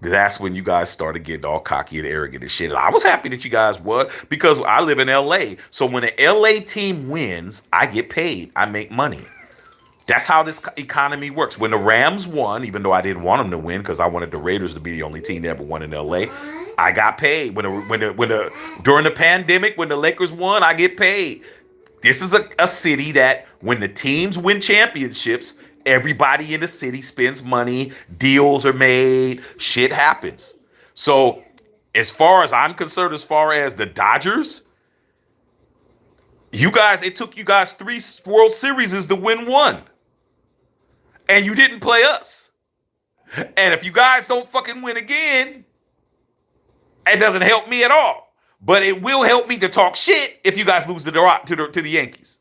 that's when you guys started getting all cocky and arrogant and shit. And I was happy that you guys won because I live in LA. So when an LA team wins, I get paid. I make money. That's how this economy works. When the Rams won, even though I didn't want them to win because I wanted the Raiders to be the only team that ever won in LA, I got paid. During the pandemic, when the Lakers won, I get paid. This is a city that when the teams win championships, everybody in the city spends money, deals are made, shit happens. So as far as I'm concerned, as far as the Dodgers, it took you guys 3 World Series to win one. And you didn't play us. And if you guys don't fucking win again, it doesn't help me at all. But it will help me to talk shit if you guys lose to the Yankees.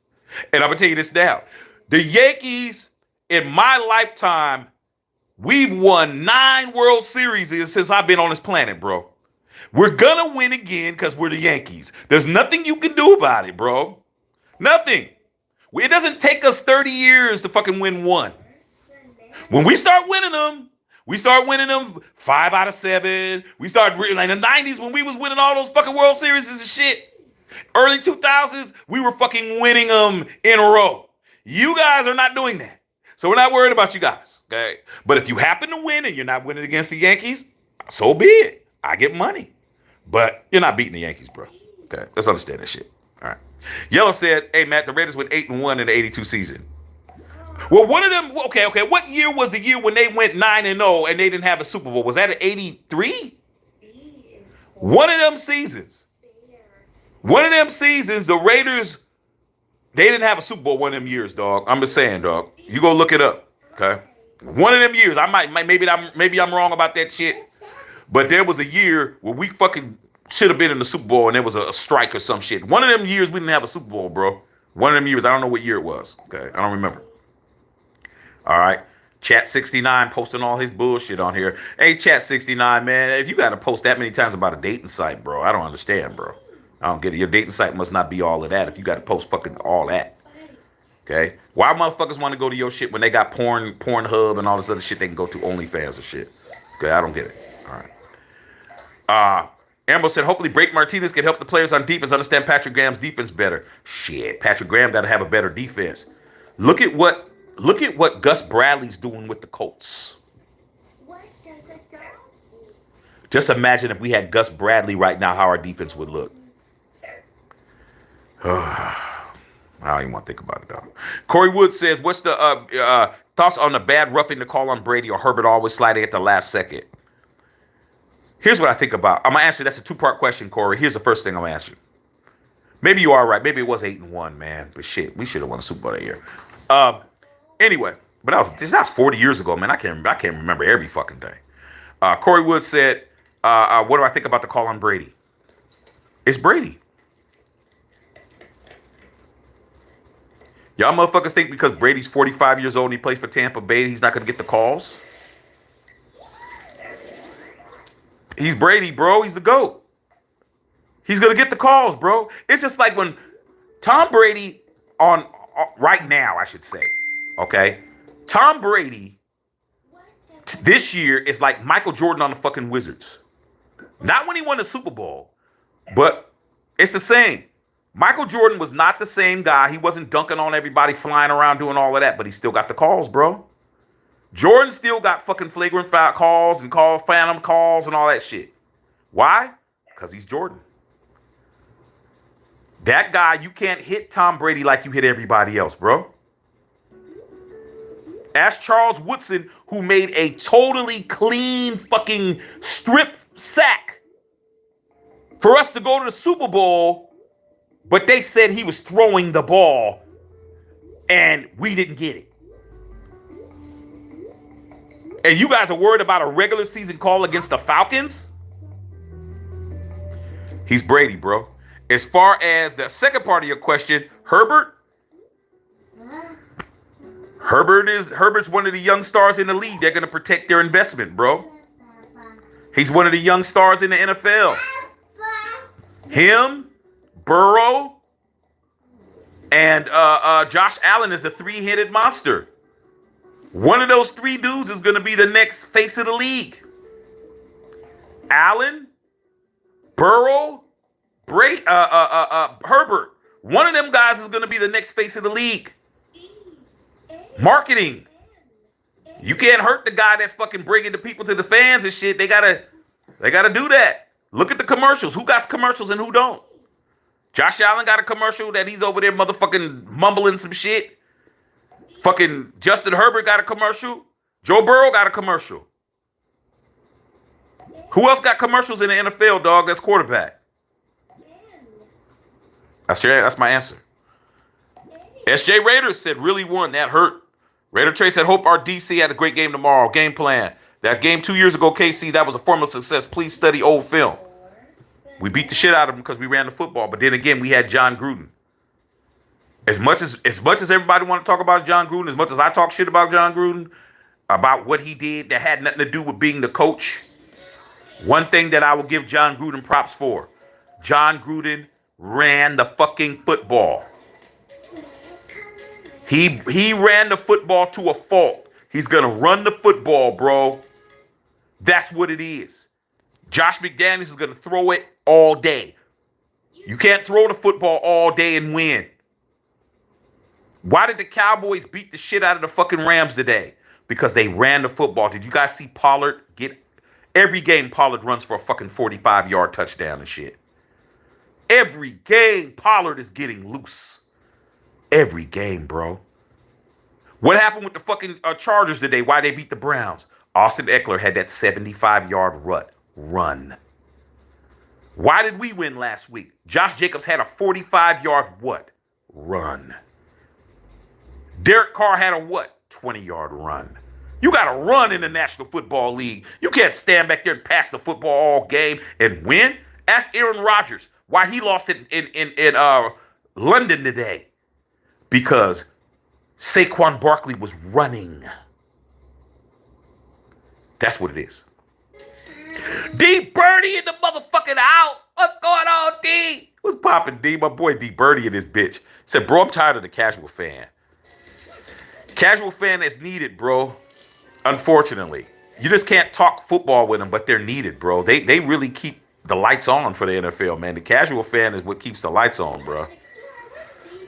And I'm going to tell you this now. The Yankees, in my lifetime, we've won 9 World Series since I've been on this planet, bro. We're going to win again because we're the Yankees. There's nothing you can do about it, bro. Nothing. It doesn't take us 30 years to fucking win one. When we start winning them 5 out of 7. We started like in the 90s when we was winning all those fucking World Series and shit. Early 2000s, we were fucking winning them in a row. You guys are not doing that. So we're not worried about you guys, okay? But if you happen to win and you're not winning against the Yankees, so be it. I get money. But you're not beating the Yankees, bro. Okay, let's understand that shit. All right. Yellow said, hey, Matt, the Raiders went 8-1 in the 82 season. Well, one of them, okay. What year was the year when they went 9-0 and they didn't have a Super Bowl? Was that an 83? One of them seasons. The Raiders, they didn't have a Super Bowl one of them years, dog. I'm just saying, dog. You go look it up, okay? One of them years. Maybe I'm wrong about that shit. But there was a year where we fucking should have been in the Super Bowl and there was a strike or some shit. One of them years we didn't have a Super Bowl, bro. One of them years. I don't know what year it was. Okay, I don't remember. All right. Chat 69 posting all his bullshit on here. Hey, Chat 69, man, if you got to post that many times about a dating site, bro, I don't understand, bro. I don't get it. Your dating site must not be all of that if you got to post fucking all that. Okay? Why motherfuckers want to go to your shit when they got Pornhub and all this other shit they can go to OnlyFans and shit? Okay, I don't get it. All right. Amber said, hopefully Blake Martinez can help the players on defense understand Patrick Graham's defense better. Shit, Patrick Graham got to have a better defense. Look at what Gus Bradley's doing with the Colts. What does a dog eat? Just imagine if we had Gus Bradley right now, how our defense would look. I don't even want to think about it, though. Corey Wood says, what's the thoughts on the bad roughing the call on Brady or Herbert always sliding at the last second? Here's what I think about. I'm going to answer. That's a 2-part question, Corey. Here's the first thing I'm going to ask you. Maybe you are right. Maybe it was 8-1, man. But shit, we should have won a Super Bowl that year. Anyway, but that was 40 years ago, man. I can't remember every fucking thing. Corey Wood said, what do I think about the call on Brady? It's Brady. Y'all motherfuckers think because Brady's 45 years old and he plays for Tampa Bay, he's not going to get the calls? He's Brady, bro. He's the GOAT. He's going to get the calls, bro. It's just like when Tom Brady right now, I should say, okay? Tom Brady this year is like Michael Jordan on the fucking Wizards. Not when he won the Super Bowl, but it's the same. Michael Jordan was not the same guy. He wasn't dunking on everybody, flying around doing all of that, but he still got the calls, bro. Jordan still got fucking flagrant foul calls and phantom calls and all that shit. Why? Because he's Jordan. That guy, you can't hit Tom Brady like you hit everybody else, bro. Ask Charles Woodson, who made a totally clean fucking strip sack for us to go to the Super Bowl, but they said he was throwing the ball and we didn't get it. And you guys are worried about a regular season call against the Falcons? He's Brady, bro. As far as the second part of your question, Herbert's one of the young stars in the league. They're going to protect their investment, bro. He's one of the young stars in the NFL. Him, Burrow, and Josh Allen is a three-headed monster. One of those three dudes is going to be the next face of the league. Allen, Burrow, Herbert. One of them guys is going to be the next face of the league. Marketing. You can't hurt the guy that's fucking bringing the people to the fans and shit. They gotta do that. Look at the commercials. Who got commercials and who don't? Josh Allen got a commercial that he's over there motherfucking mumbling some shit. Fucking Justin Herbert got a commercial. Joe Burrow got a commercial. Who else got commercials in the NFL, dog, that's quarterback? That's my answer. SJ Raiders said really won. That hurt. Raider Trey said, hope our DC had a great game tomorrow. Game plan. That game 2 years ago, KC, that was a formula success. Please study old film. We beat the shit out of them because we ran the football. But then again, we had John Gruden. As much as everybody want to talk about John Gruden, as much as I talk shit about John Gruden, about what he did that had nothing to do with being the coach, one thing that I will give John Gruden props for, John Gruden ran the fucking football. He ran the football to a fault. He's going to run the football, bro. That's what it is. Josh McDaniels is going to throw it all day. You can't throw the football all day and win. Why did the Cowboys beat the shit out of the fucking Rams today? Because they ran the football. Did you guys see Pollard get... Every game Pollard runs for a fucking 45-yard touchdown and shit. Every game Pollard is getting loose. Every game, bro. What happened with the fucking Chargers today? Why they beat the Browns? Austin Eckler had that 75-yard run. Why did we win last week? Josh Jacobs had a 45-yard run. Derek Carr had a 20-yard run. You got to run in the National Football League. You can't stand back there and pass the football all game and win. Ask Aaron Rodgers why he lost it in London today. Because Saquon Barkley was running. That's what it is. D Birdie in the motherfucking house. What's going on, D? What's poppin', D? My boy D Birdie in this bitch. Said, bro, I'm tired of the casual fan. Casual fan is needed, bro. Unfortunately. You just can't talk football with them, but they're needed, bro. They really keep the lights on for the NFL, man. The casual fan is what keeps the lights on, bro.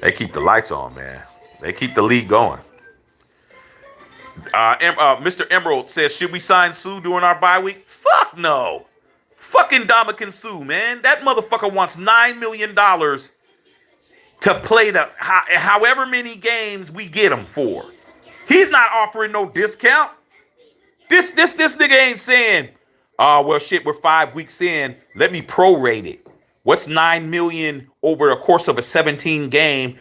They keep the lights on, man. They keep the league going. Mr. Emerald says, should we sign Sue during our bye week? Fuck no. Fucking Ndamukong Suh, man. That motherfucker wants $9 million to play the however many games we get him for. He's not offering no discount. This nigga ain't saying, oh, well, shit, we're 5 weeks in. Let me prorate it. What's $9 million over the course of a 17 game,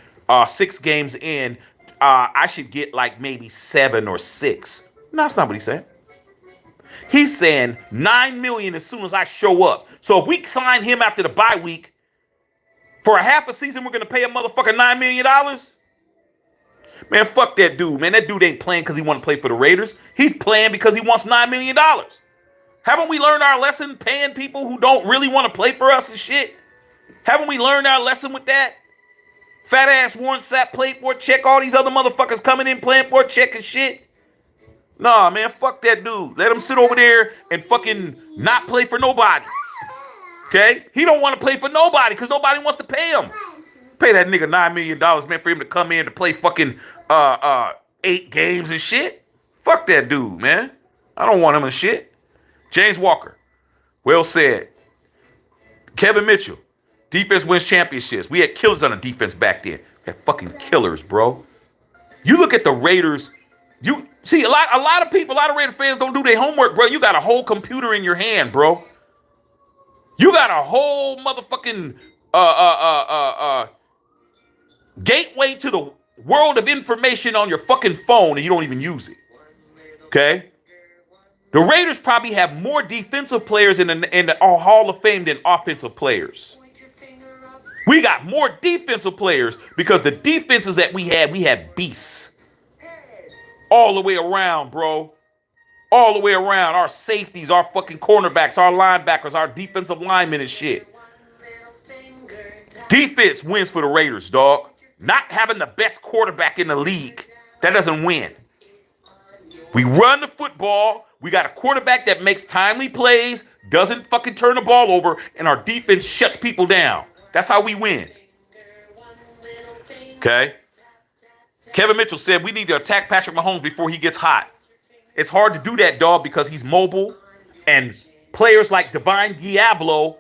6 games in? I should get like maybe 7 or 6. No, that's not what he's saying. He's saying $9 million as soon as I show up. So if we sign him after the bye week, for a half a season, we're going to pay a motherfucker $9 million? Man, fuck that dude, man. That dude ain't playing because he want to play for the Raiders. He's playing because he wants $9 million. Haven't we learned our lesson paying people who don't really want to play for us and shit? Haven't we learned our lesson with that? Fat ass Warren Sapp played for a check. All these other motherfuckers coming in playing for a check and shit. Nah, man, fuck that dude. Let him sit over there and fucking not play for nobody. Okay? He don't want to play for nobody because nobody wants to pay him. Pay that nigga $9 million, man, for him to come in to play fucking 8 games and shit. Fuck that dude, man. I don't want him and shit. James Walker. Well said. Kevin Mitchell. Defense wins championships. We had killers on the defense back then. We had fucking killers, bro. You look at the Raiders. You see a lot of people, a lot of Raider fans don't do their homework, bro. You got a whole computer in your hand, bro. You got a whole motherfucking gateway to the world of information on your fucking phone, and you don't even use it. Okay? The Raiders probably have more defensive players in the Hall of Fame than offensive players. We got more defensive players because the defenses that we had beasts. All the way around, bro. All the way around. Our safeties, our fucking cornerbacks, our linebackers, our defensive linemen and shit. Defense wins for the Raiders, dog. Not having the best quarterback in the league. That doesn't win. We run the football. We got a quarterback that makes timely plays, doesn't fucking turn the ball over, and our defense shuts people down. That's how we win. Okay? Kevin Mitchell said we need to attack Patrick Mahomes before he gets hot. It's hard to do that, dog, because he's mobile, and players like Divine Diablo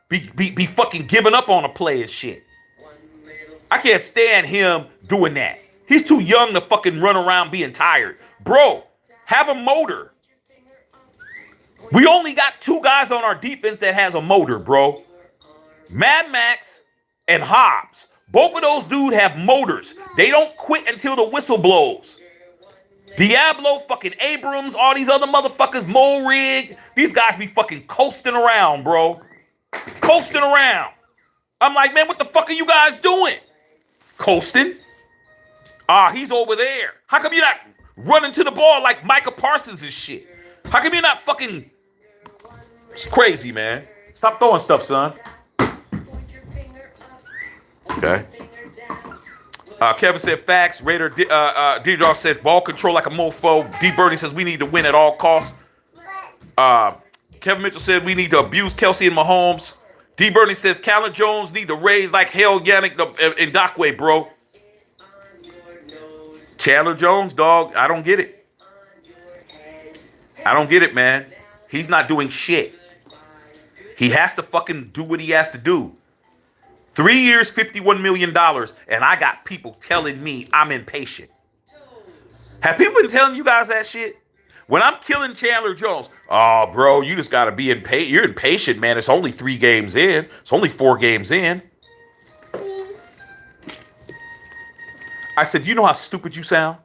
be fucking giving up on a play and shit. I can't stand him doing that. He's too young to fucking run around being tired. Bro, have a motor. We only got 2 guys on our defense that has a motor, bro. Mad Maxx and Hobbs. Both of those dudes have motors. They don't quit until the whistle blows. Diablo, fucking Abrams, all these other motherfuckers, Mo Rig. These guys be fucking coasting around, bro. Coasting around. I'm like, man, what the fuck are you guys doing? Coasting? He's over there. How come you're not running to the ball like Micah Parsons and shit? How come you're not fucking... It's crazy, man. Stop throwing stuff, son. Okay. Kevin said facts. Raider D-Dog said ball control like a mofo. D. Birdie says we need to win at all costs. Kevin Mitchell said we need to abuse Kelsey and Mahomes. D. Birdie says Chandler Jones need to raise like hell Yannick Ngakoue, bro. Chandler Jones, dog. I don't get it. I don't get it, man. He's not doing shit. He has to fucking do what he has to do. 3 years, $51 million, and I got people telling me I'm impatient. Have people been telling you guys that shit? When I'm killing Chandler Jones, oh, bro, you just got to be impatient. You're impatient, man. It's only 3 games in. It's only 4 games in. I said, you know how stupid you sound?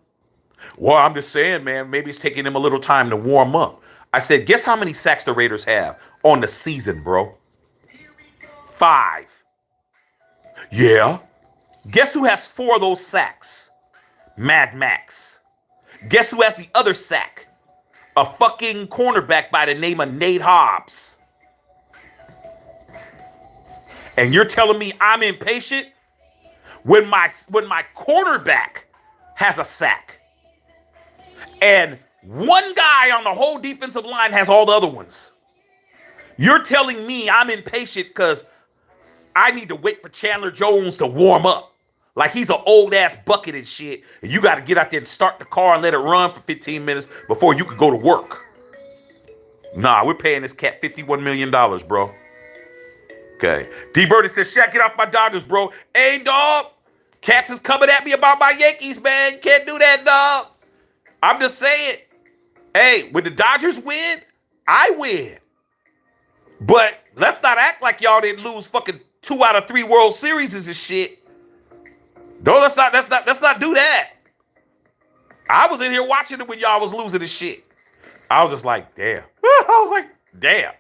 Well, I'm just saying, man, maybe it's taking him a little time to warm up. I said, guess how many sacks the Raiders have on the season, bro? 5. Yeah. Guess who has 4 of those sacks? Mad Maxx. Guess who has the other sack? A fucking cornerback by the name of Nate Hobbs. And you're telling me I'm impatient when my cornerback has a sack and one guy on the whole defensive line has all the other ones. You're telling me I'm impatient because I need to wait for Chandler Jones to warm up. Like he's an old ass bucket and shit. And you got to get out there and start the car and let it run for 15 minutes before you can go to work. Nah, we're paying this cat $51 million, bro. Okay. D. Birdie says, Shaq, get off my Dodgers, bro. Hey, dog. Cats is coming at me about my Yankees, man. Can't do that, dog. I'm just saying. Hey, when the Dodgers win, I win. But let's not act like y'all didn't lose fucking 2 out of 3 World Series and shit. No, let's not do that. I was in here watching it when y'all was losing this shit. I was just like, damn. I was like, damn.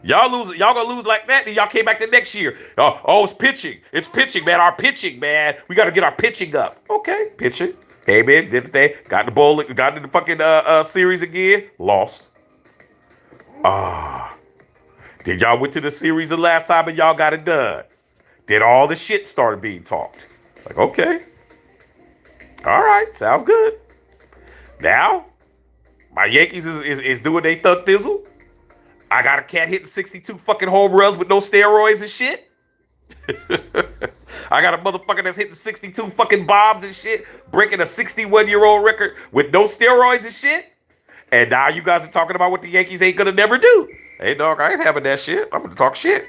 Y'all gonna lose like that, then y'all came back the next year. Oh, it's pitching. It's pitching, man. Our pitching, man. We gotta get our pitching up. Okay, pitching. Came in, did the thing, got the bowl, got in the fucking series again, lost. Then y'all went to the series the last time and y'all got it done. Then all the shit started being talked. Like, okay. All right, sounds good. Now, my Yankees is doing they thug thizzle. I got a cat hitting 62 fucking home runs with no steroids and shit. I got a motherfucker that's hitting 62 fucking bombs and shit, breaking a 61-year-old record with no steroids and shit. And now you guys are talking about what the Yankees ain't gonna never do. Hey, dog, I ain't having that shit. I'm gonna talk shit.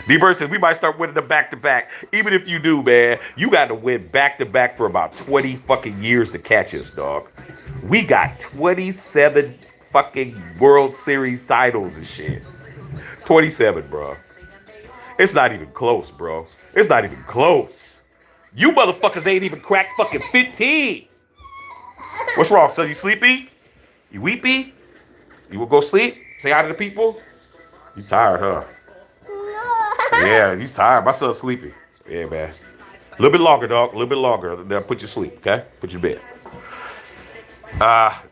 D-Bird says we might start winning the back-to-back. Even if you do, man, you got to win back-to-back for about 20 fucking years to catch us, dog. We got 27 fucking World Series titles and shit. 27, bro. It's not even close, bro. It's not even close. You motherfuckers ain't even cracked fucking 15. What's wrong, son? You sleepy? You weepy? You will go sleep? Say hi to the people? You tired, huh? Yeah, he's tired. My son's sleepy. Yeah, man. A little bit longer, dog. A little bit longer. Then put you to sleep, okay? Put you to bed.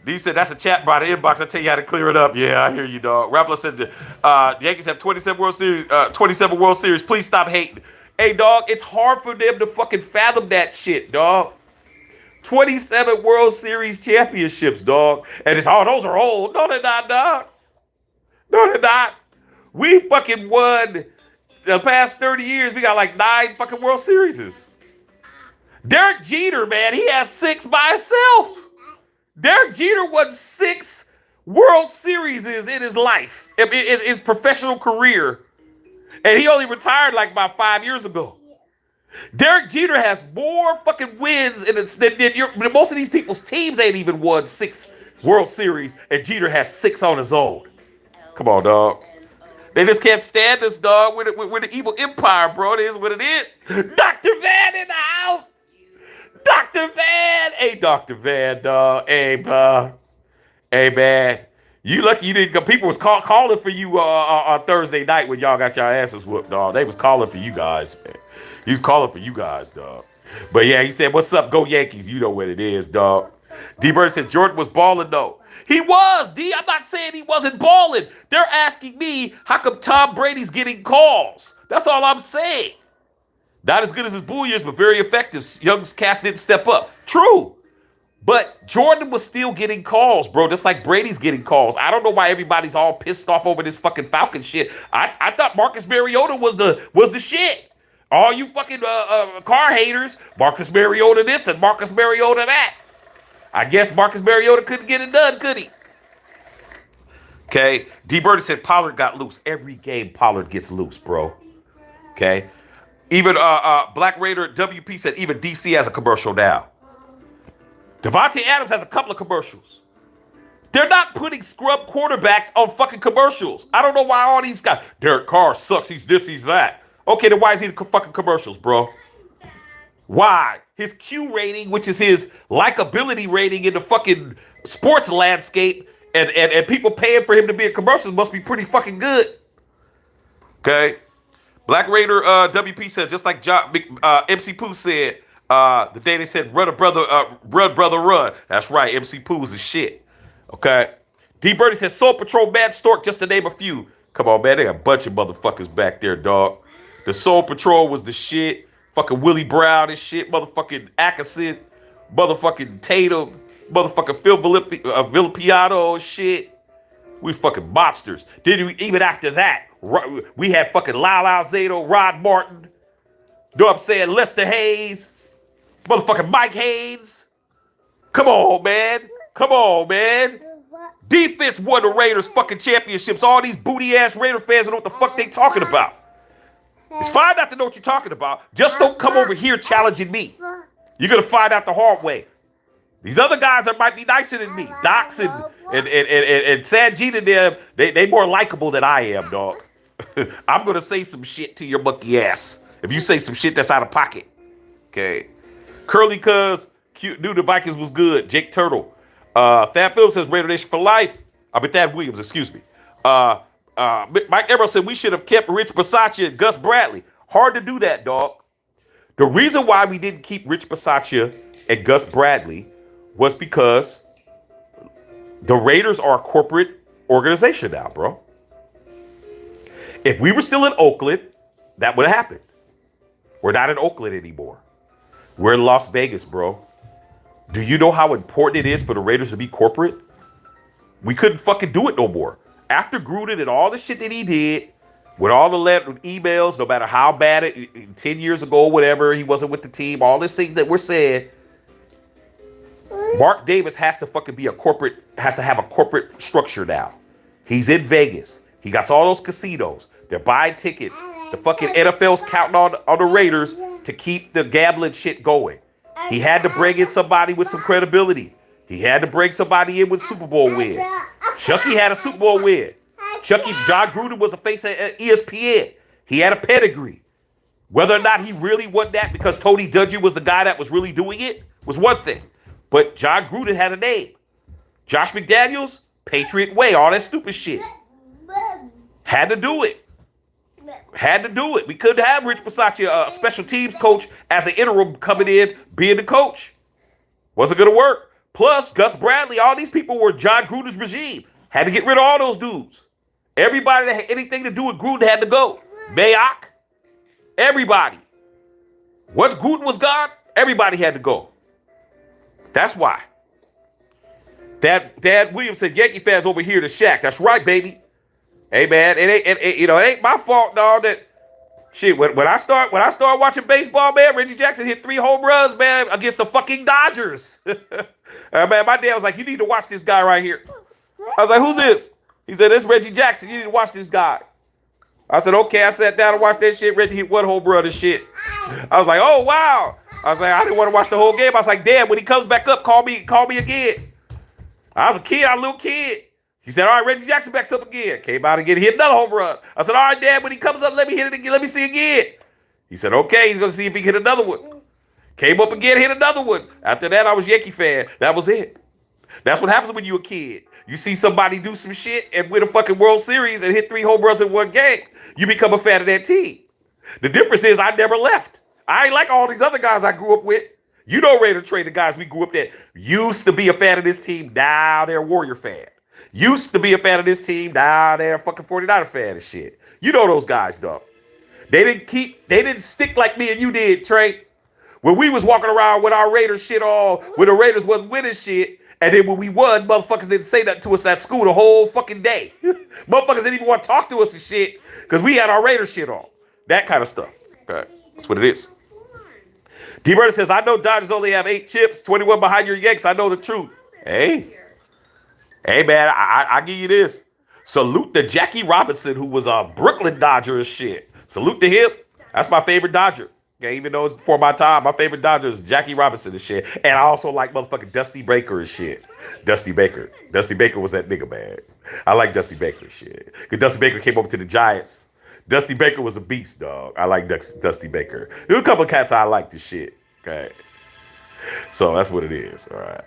D said, that's a chat by the inbox. I tell you how to clear it up. Yeah, I hear you, dog. Rappler said, the Yankees have 27 World Series. 27 World Series. Please stop hating. Hey, dog, it's hard for them to fucking fathom that shit, dog. 27 World Series championships, dog. And it's, oh, those are old. No, they're not, dog. No, they're not. We fucking won the past 30 years. We got like 9 fucking World Series. Derek Jeter, man, he has 6 by himself. Derek Jeter won 6 World Series in his life, in his professional career. And he only retired like about 5 years ago. Derek Jeter has more fucking wins than most of these people's teams ain't even won 6 World Series, and Jeter has 6 on his own. Come on, dog. They just can't stand this, dog. We're the evil empire, bro. It is what it is. Dr. Van in the house. Dr. Van. Hey, Dr. Van, dog. Hey, bro. Hey, man. You lucky you didn't go. People was calling for you on Thursday night when y'all got your asses whooped, dog. They was calling for you guys, man. He was calling for you guys, dog. But yeah, he said, what's up? Go Yankees. You know what it is, dog. D-Bird said Jordan was balling, though. He was, D. I'm not saying he wasn't balling. They're asking me, how come Tom Brady's getting calls? That's all I'm saying. Not as good as his bull years, but very effective. Young cast didn't step up. True. But Jordan was still getting calls, bro, just like Brady's getting calls. I don't know why everybody's all pissed off over this fucking Falcon shit. I thought Marcus Mariota was the shit. All you fucking car haters, Marcus Mariota this and Marcus Mariota that. I guess Marcus Mariota couldn't get it done, could he? Okay. D-Bird said Pollard got loose. Every game Pollard gets loose, bro. Okay. Even Black Raider WP said even DC has a commercial now. Devontae Adams has a couple of commercials. They're not putting scrub quarterbacks on fucking commercials. I don't know why all these guys, Derek Carr sucks, he's this, he's that. Okay, then why is he in fucking commercials, bro? Why? His Q rating, which is his likability rating in the fucking sports landscape, and people paying for him to be in commercials must be pretty fucking good. Okay? Black Raider WP said, just like MC Pooh said, the day they said, run, brother, run. That's right, MC Pooh's is shit. Okay? D Birdie said, Soul Patrol, Mad Stork, just to name a few. Come on, man, they got a bunch of motherfuckers back there, dog. The Soul Patrol was the shit. Fucking Willie Brown and shit. Motherfucking Atkinson. Motherfucking Tatum. Motherfucking Phil Villapiano and shit. We fucking monsters. Then even after that, we had fucking Lyle Alzado, Rod Martin. Know what I'm saying? Lester Hayes. Motherfucking Mike Haynes. Come on, man. Come on, man. Defense won the Raiders fucking championships. All these booty ass Raider fans don't know what the fuck they talking about. It's fine not to know what you're talking about. Just don't come over here challenging me. You're going to find out the hard way. These other guys might be nicer than me. Docs and Sanjeet and them, they more likable than I am, dog. I'm going to say some shit to your monkey ass if you say some shit that's out of pocket. Okay. Curly Cuz knew the Vikings was good. Jake Turtle. Thad Phillips says Raider Nation for life. Thad Williams, excuse me. Mike Emerald said we should have kept Rich Bisaccia and Gus Bradley. Hard to do that, dog. The reason why we didn't keep Rich Bisaccia and Gus Bradley was because the Raiders are a corporate organization now, bro. If we were still in Oakland, that would have happened. We're not in Oakland anymore. We're in Las Vegas, bro. Do you know how important it is for the Raiders to be corporate? We couldn't fucking do it no more. After Gruden and all the shit that he did, with all the emails, no matter how bad it, 10 years ago, whatever, he wasn't with the team, all this thing that we're saying, Mark Davis has to fucking be has to have a corporate structure now. He's in Vegas. He got all those casinos. They're buying tickets. The fucking NFL's counting on the Raiders to keep the gambling shit going. He had to bring in somebody with some credibility. He had to bring somebody in with Super Bowl win. Chucky had a Super Bowl win. John Gruden was the face of ESPN. He had a pedigree. Whether or not he really won that because Tony Dungy was the guy that was really doing it was one thing. But John Gruden had a name. Josh McDaniels, Patriot Way, all that stupid shit. Had to do it. Had to do it. We couldn't have Rich Bisaccia, a special teams coach, as an interim coming in, being the coach. Wasn't going to work. Plus, Gus Bradley, all these people were John Gruden's regime. Had to get rid of all those dudes. Everybody that had anything to do with Gruden had to go. Mayock, everybody. Once Gruden was gone, everybody had to go. That's why. Dad Williams said, Yankee fans over here to Shaq. That's right, baby. Hey, man, it ain't my fault, dog, that shit. When I start watching baseball, man, Reggie Jackson hit 3 home runs, man, against the fucking Dodgers. Man, my dad was like, you need to watch this guy right here. I was like, who's this? He said, this Reggie Jackson. You need to watch this guy. I said, okay. I sat down and watched that shit. Reggie hit 1 home run and shit. I was like, oh, wow. I was like, I didn't want to watch the whole game. I was like, Dad, when he comes back up, call me again. I was a little kid. He said, all right, Reggie Jackson backs up again. Came out again, hit another home run. I said, all right, Dad, when he comes up, let me hit it again. Let me see again. He said, okay, he's going to see if he can hit another one. Came up again, hit another one. After that, I was Yankee fan. That was it. That's what happens when you're a kid. You see somebody do some shit and win a fucking World Series and hit 3 home runs in one game. You become a fan of that team. The difference is I never left. I ain't like all these other guys I grew up with. You know Raider Trade, the guys we grew up that used to be a fan of this team. Now they're a Warrior fan. Used to be a fan of this team. Now they're a fucking 49er fan and shit. You know those guys, dog. They didn't stick like me and you did, Trey. When we was walking around with our Raiders shit on, when the Raiders wasn't winning shit, and then when we won, motherfuckers didn't say nothing to us at school the whole fucking day. Motherfuckers didn't even want to talk to us and shit because we had our Raiders shit on. That kind of stuff. Okay. That's what it is. D-Bird says, I know Dodgers only have 8 chips, 21 behind your Yanks. I know the truth. Hey, man, I give you this. Salute to Jackie Robinson, who was a Brooklyn Dodger and shit. Salute to him. That's my favorite Dodger. Okay, even though it's before my time, my favorite Dodger is Jackie Robinson and shit. And I also like motherfucking Dusty Baker and shit. Dusty Baker. Dusty Baker was that nigga, man. I like Dusty Baker and shit. Because Dusty Baker came over to the Giants. Dusty Baker was a beast, dog. I like Dusty Baker. There's a couple of cats I like this shit. Okay. So that's what it is. All right.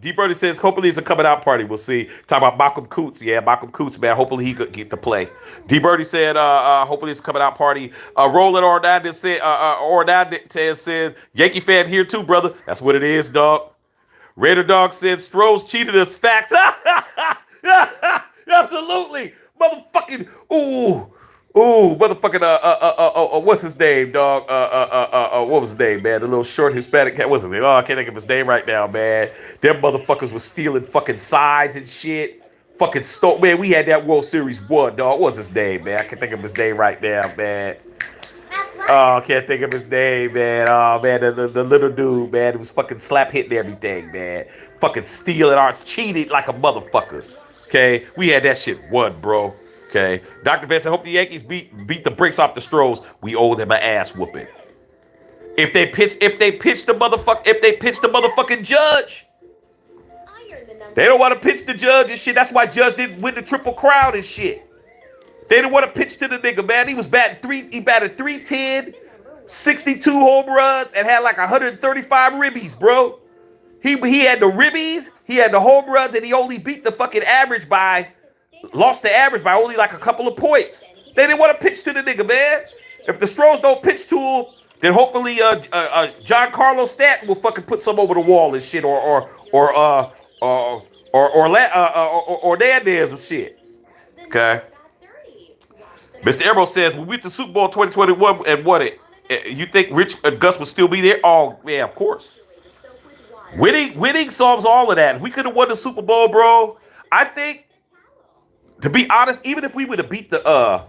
D. Birdie says, hopefully it's a coming out party. We'll see. Talk about Malcolm Coots. Yeah, Malcolm Coots, man. Hopefully he could get to play. D. Birdie said, hopefully it's a coming out party. Roland Ornandez said, Yankee fan here too, brother. That's what it is, dog. Raider Dog said, Strohs cheated us. Facts. Absolutely. Motherfucking, motherfucking, what's his name, dog? What was his name, man? The little short Hispanic cat, wasn't it? Oh, I can't think of his name right now, man. Them motherfuckers was stealing fucking sides and shit. Fucking man, we had that World Series 1, dog. What's his name, man? I can't think of his name right now, man. Oh, I can't think of his name, man. Oh, man, the little dude, man, who was fucking slap hitting everything, man. Fucking stealing ours, cheated like a motherfucker. Okay, we had that shit 1, bro. Okay, Dr. Vance, I hope the Yankees beat the brakes off the Strohs. We owe them an ass whooping. If they pitch the motherfucking Judge, they don't want to pitch the Judge and shit. That's why Judge didn't win the Triple Crown and shit. They didn't want to pitch to the nigga, man. He was batting He batted 310, 62 home runs, and had like 135 ribbies, bro. He had the ribbies, he had the home runs, and he only beat the fucking average lost the average by only like a couple of points. They didn't want to pitch to the nigga, man. If the Strohs don't pitch to him, then hopefully John Carlos Stanton will fucking put some over the wall and shit, or Hernandez and shit. Okay. Mr. Emerald says, we went to Super Bowl 2021 and won it. You think Rich and Gus would still be there? Oh, yeah, of course. Winning solves all of that. We could have won the Super Bowl, bro. I think, to be honest, even if we would have beat the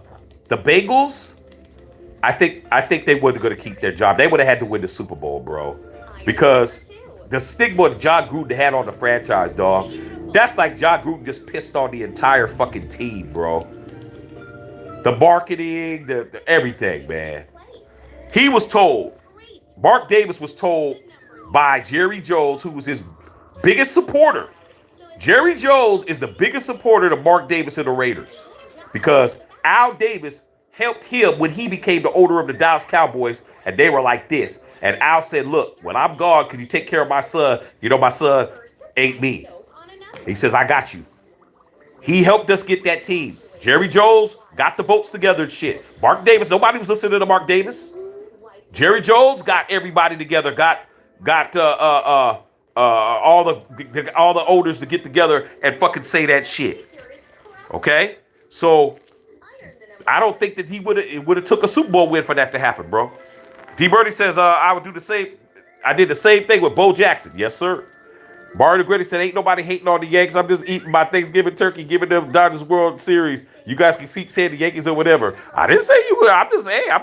Bengals, I think they weren't going to keep their job. They would have had to win the Super Bowl, bro. Because the stigma that John Gruden had on the franchise, dog, that's like John Gruden just pissed on the entire fucking team, bro. The marketing, the everything, man. He was told, Mark Davis was told by Jerry Jones, who was his biggest supporter. Jerry Jones is the biggest supporter of Mark Davis and the Raiders because Al Davis helped him when he became the owner of the Dallas Cowboys, and they were like this. And Al said, look, when I'm gone, can you take care of my son? You know, my son ain't me. He says, I got you. He helped us get that team. Jerry Jones got the votes together and shit. Mark Davis, nobody was listening to Mark Davis. Jerry Jones got everybody together, got all the owners to get together and fucking say that shit. Okay? So I don't think that it would have took a Super Bowl win for that to happen, bro. D Birdie says I would do the same. I did the same thing with Bo Jackson. Yes, sir. Mario Gritty said, ain't nobody hating on the Yankees. I'm just eating my Thanksgiving turkey, giving them Dodgers World Series. You guys can keep saying the Yankees or whatever. I didn't say you were. I'm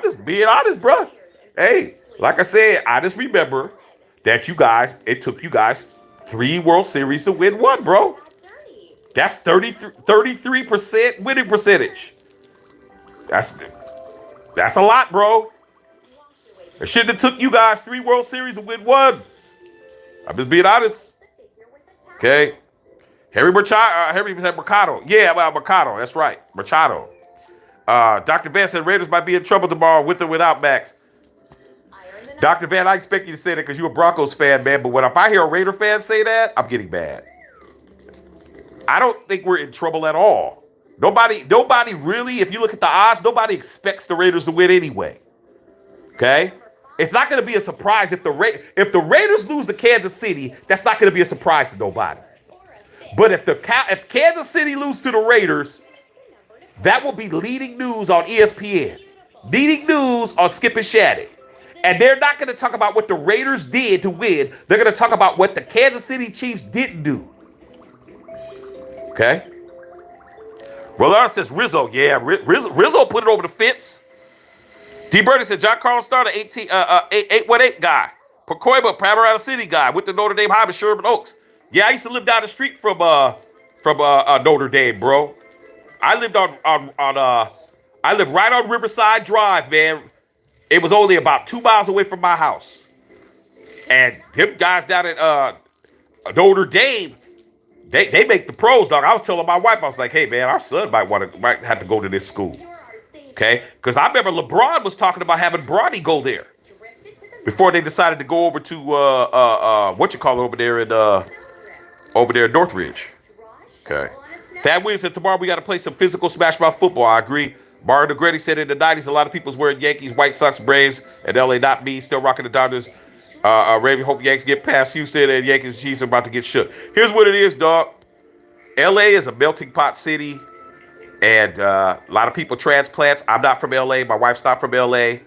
just being honest, bro. Hey, like I said, I just remember that it took you guys 3 World Series to win one, bro. That's 33% winning percentage. That's a lot, bro. It shouldn't have took you guys 3 World Series to win one. I'm just being honest. Okay. Harry said Mercado. Yeah, well, Mercado. That's right. Machado. Dr. Van said Raiders might be in trouble tomorrow with or without Maxx. Dr. Van, I expect you to say that because you're a Broncos fan, man. But if I hear a Raider fan say that, I'm getting mad. I don't think we're in trouble at all. Nobody really, if you look at the odds, nobody expects the Raiders to win anyway. Okay? It's not going to be a surprise if the Raiders lose to Kansas City. That's not going to be a surprise to nobody. But if Kansas City lose to the Raiders, that will be leading news on ESPN, leading news on Skip and Shannon. And they're not going to talk about what the Raiders did to win. They're going to talk about what the Kansas City Chiefs didn't do. Okay? Rollard says Rizzo. Yeah, Rizzo put it over the fence. D. Birdie said John Carlos started 818 guy. Pacoima, Panorama City guy with the Notre Dame High, Sherman Oaks. Yeah, I used to live down the street from Notre Dame, bro. I lived I lived right on Riverside Drive, man. It was only about 2 miles away from my house. And them guys down at Notre Dame, they make the pros, dog. I was telling my wife, I was like, hey, man, our son might have to go to this school. Okay? Because I remember LeBron was talking about having Bronny go there before they decided to go over to over there in Northridge. Okay. Thad Williams said tomorrow we got to play some physical smash mouth football. I agree. Mario DeGretti said in the 90s a lot of people was wearing Yankees, White Sox, Braves, and LA not me. Still rocking the Dodgers. Raven hope Yankees get past Houston and Yankees and Chiefs are about to get shook. Here's what it is, dog. LA is a melting pot city. And a lot of people transplants. I'm not from LA. My wife's not from LA.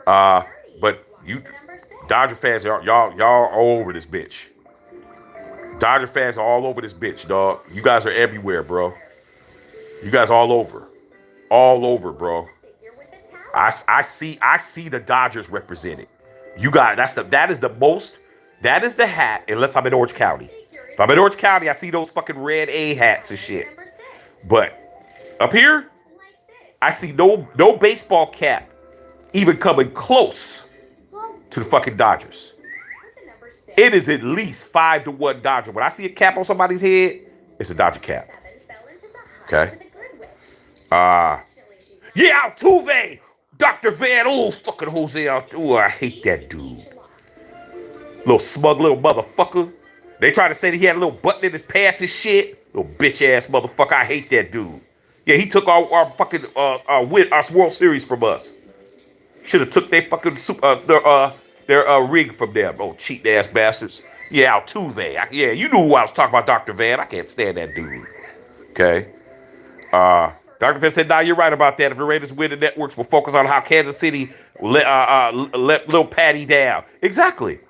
But you Dodger fans, y'all are all over this bitch. Dodger fans are all over this bitch, dog. You guys are everywhere, bro. You guys all over. All over, bro. I see the Dodgers represented. You guys, that is the hat, unless I'm in Orange County. If I'm in Orange County, I see those fucking red A hats and shit. But up here, I see no baseball cap even coming close to the fucking Dodgers. It is at least 5-1 Dodger. When I see a cap on somebody's head, it's a Dodger cap. Okay. Yeah, Altuve, Dr. Van, fucking Jose Altuve. I hate that dude. Little smug little motherfucker. They try to say that he had a little button in his pants and shit. Little bitch ass motherfucker. I hate that dude. Yeah, he took our fucking our World Series from us. Should have took their fucking their rig from them. Oh, cheating ass bastards. Yeah, Altuve. Yeah, you knew who I was talking about, Dr. Van. I can't stand that dude. Okay. Dr. Fett said, nah, you're right about that. If the Raiders win, the networks will focus on how Kansas City let little Patty down. Exactly.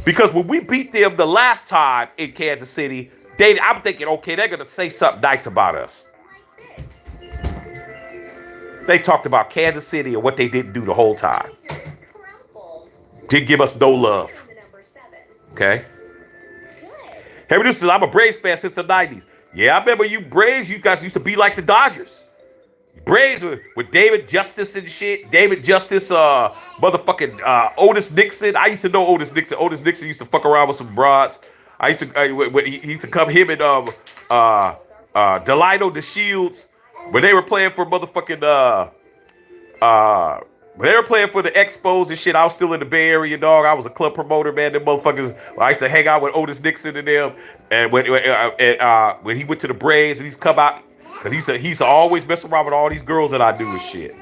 Because when we beat them the last time in Kansas City, I'm thinking, okay, they're going to say something nice about us. They talked about Kansas City and what they didn't do the whole time. Didn't give us no love. Okay? Herbert says, I'm a Braves fan since the 90s. Yeah, I remember you Braves, you guys used to be like the Dodgers. Braves with David Justice and shit. David Justice, motherfucking Otis Nixon. I used to know Otis Nixon. Otis Nixon used to fuck around with some broads. I used to, when he used to come, him and Delino DeShields, when they were playing for motherfucking, when they were playing for the Expos and shit, I was still in the Bay Area, dog. I was a club promoter, man. Them motherfuckers, I used to hang out with Otis Nixon and them. And when he went to the Braves and he's come out, because he's always messing around with all these girls that I do and shit.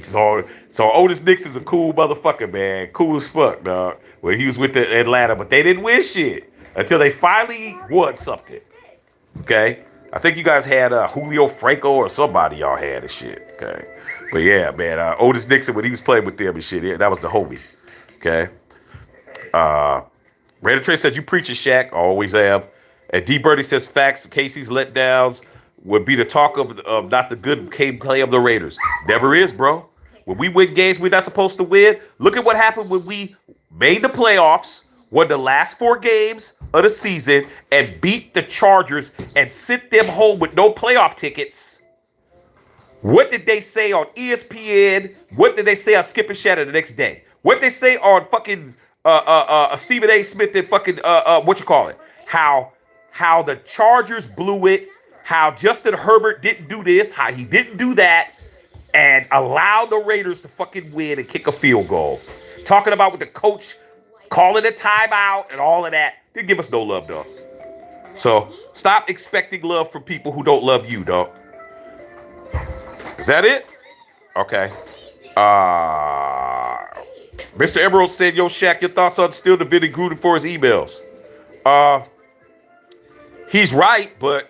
So Otis Nixon's a cool motherfucker, man. Cool as fuck, dog. When he was with the Atlanta, but they didn't win shit until they finally won something. Okay? I think you guys had Julio Franco or somebody y'all had and shit. Okay? But yeah, man, Otis Nixon, when he was playing with them and shit, yeah, that was the homie. Okay? Randall Trey says, you preaching, Shaq. Always have. And D. Birdie says, facts, Casey's letdowns would be the talk of not the good play of the Raiders. Never is, bro. When we win games we're not supposed to win, look at what happened when we made the playoffs, won the last 4 games of the season, and beat the Chargers and sent them home with no playoff tickets. What did they say on ESPN? What did they say on Skip and Shadow the next day? What did they say on fucking Stephen A. Smith and fucking How the Chargers blew it, how Justin Herbert didn't do this, how he didn't do that, and allowed the Raiders to fucking win and kick a field goal. Talking about with the coach calling a timeout and all of that. Didn't give us no love, dog. So stop expecting love from people who don't love you, dog. Is that it? Okay. Mr. Emerald said, yo, Shaq, your thoughts on still the Vinny Gruden for his emails? He's right, but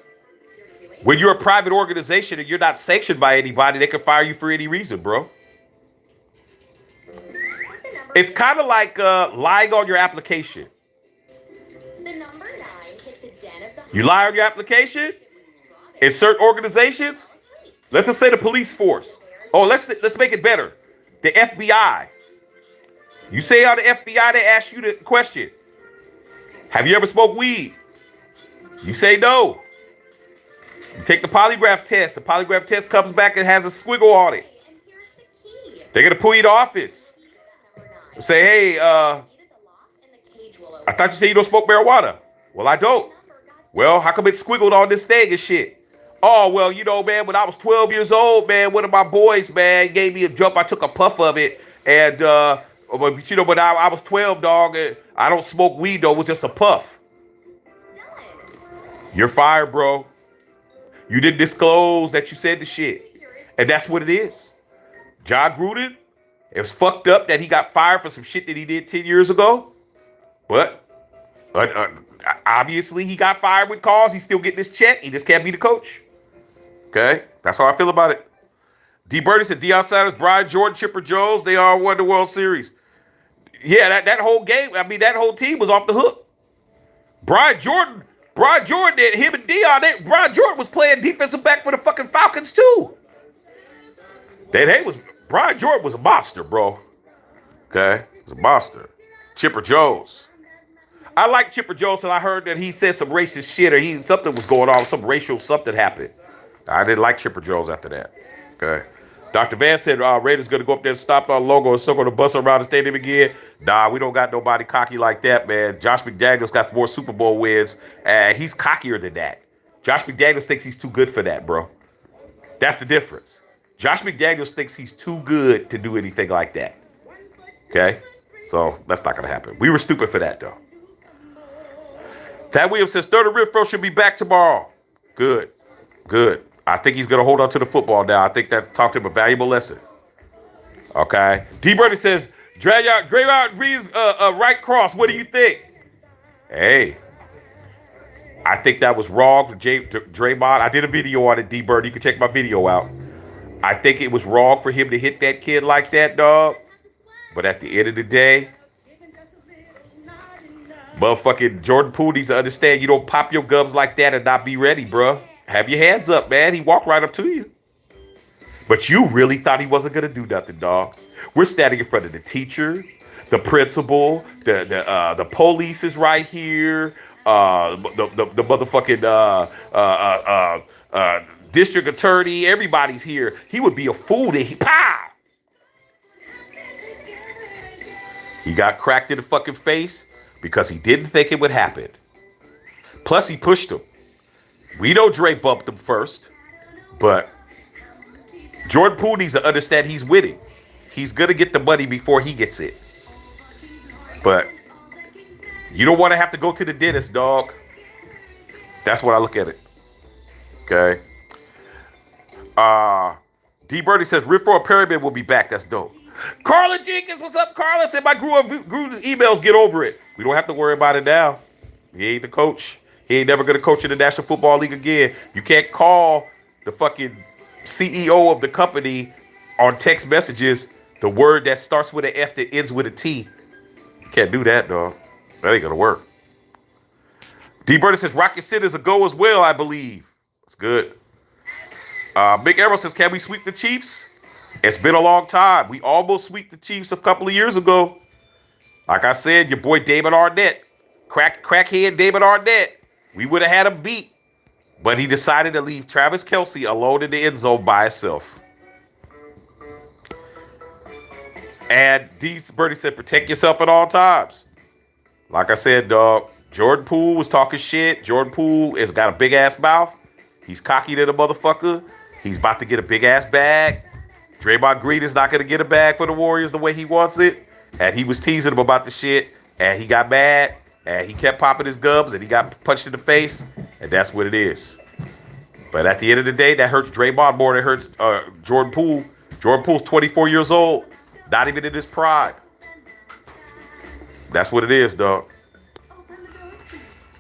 when you're a private organization and you're not sanctioned by anybody, they can fire you for any reason, bro. It's kind of like lying on your application. You lie on your application in certain organizations. Let's just say the police force. Oh, let's make it better. The FBI. You say on the FBI, they ask you the question, have you ever smoked weed? You say no. You take the polygraph test. The polygraph test comes back and has a squiggle on it. They're going to pull you to office. Say, hey, I thought you said you don't smoke marijuana. Well, I don't. Well, how come it's squiggled on this thing and shit? Oh, well, you know, man, when I was 12 years old, man, one of my boys, man, gave me a jump. I took a puff of it. And, you know, when I was 12, dog, I don't smoke weed, though. It was just a puff. You're fired, bro. You didn't disclose that you said the shit. And that's what it is. John Gruden, it was fucked up that he got fired for some shit that he did 10 years ago. But obviously he got fired with cause. He's still getting his check. He just can't be the coach. Okay? That's how I feel about it. D. Birdie said, Deion Sanders, Brian Jordan, Chipper Jones, they all won the World Series. Yeah, that whole game, I mean, that whole team was off the hook. Brian Jordan, him and Deion, Brian Jordan was playing defensive back for the fucking Falcons too. Brian Jordan was a monster, bro. Okay? He was a monster. Chipper Jones. I like Chipper Jones until I heard that he said some racist shit or something was going on, some racial something happened. I didn't like Chipper Jones after that. Okay? Dr. Van said Raiders going to go up there and stop our logo and circle the bus around the stadium again. Nah, we don't got nobody cocky like that, man. Josh McDaniels got more Super Bowl wins, and he's cockier than that. Josh McDaniels thinks he's too good for that, bro. That's the difference. Josh McDaniels thinks he's too good to do anything like that. Okay? So that's not going to happen. We were stupid for that, though. Tad Williams says, Third and Renfro should be back tomorrow. Good. I think he's going to hold on to the football now. I think that taught him a valuable lesson. Okay? D. Birdie says, Drag out Reed's right cross. What do you think? Hey. I think that was wrong for Draymond. I did a video on it, D-Bird. You can check my video out. I think it was wrong for him to hit that kid like that, dog. But at the end of the day, motherfucking Jordan Poole needs to understand you don't pop your gums like that and not be ready, bro. Have your hands up, man. He walked right up to you. But you really thought he wasn't going to do nothing, dog. We're standing in front of the teacher, the principal, the police is right here, the motherfucking district attorney, everybody's here. He would be a fool to pow! He got cracked in the fucking face because he didn't think it would happen. Plus, he pushed him. We know Dre bumped him first, but Jordan Poole needs to understand he's winning. He's going to get the money before he gets it. But you don't want to have to go to the dentist, dog. That's what I look at it. Okay. D. Birdie says, Rip for a Pyramid will be back. That's dope. Carla Jenkins, what's up, Carla? Said my Gruden's emails, get over it. We don't have to worry about it now. He ain't the coach. He ain't never going to coach in the National Football League again. You can't call the fucking CEO of the company on text messages the word that starts with an F that ends with a T. You can't do that, dog. That ain't going to work. D. Burner says Rocket City is a go as well, I believe. That's good. Big Arrow says, can we sweep the Chiefs? It's been a long time. We almost swept the Chiefs a couple of years ago. Like I said, your boy David Arnett, crackhead David Arnett, we would have had him beat. But he decided to leave Travis Kelce alone in the end zone by himself. And D. Birdie said, protect yourself at all times. Like I said, dog, Jordan Poole was talking shit. Jordan Poole has got a big ass mouth. He's cocky to the motherfucker. He's about to get a big ass bag. Draymond Green is not going to get a bag for the Warriors the way he wants it. And he was teasing him about the shit. And he got mad. And he kept popping his gums. And he got punched in the face. And that's what it is. But at the end of the day, that hurts Draymond more than it hurts Jordan Poole. Jordan Poole's 24 years old. Not even in his pride. That's what it is, dog.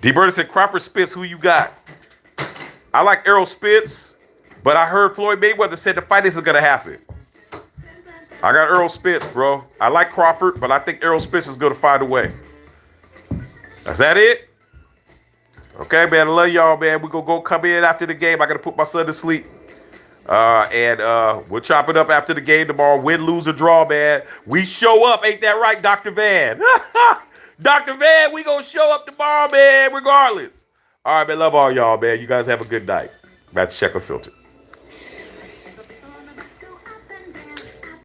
D. Burner said, Crawford Spitz, who you got? I like Errol Spitz. But I heard Floyd Mayweather said the fight isn't going to happen. I got Errol Spitz, bro. I like Crawford, but I think Errol Spitz is going to find a way. Is that it? Okay, man. I love y'all, man. We're going to go come in after the game. I got to put my son to sleep. And we'll chop it up after the game tomorrow. Win, lose, or draw, man. We show up. Ain't that right, Dr. Van? Dr. Van, we going to show up tomorrow, man, regardless. All right, man. Love all y'all, man. You guys have a good night. Back to Check or Filter.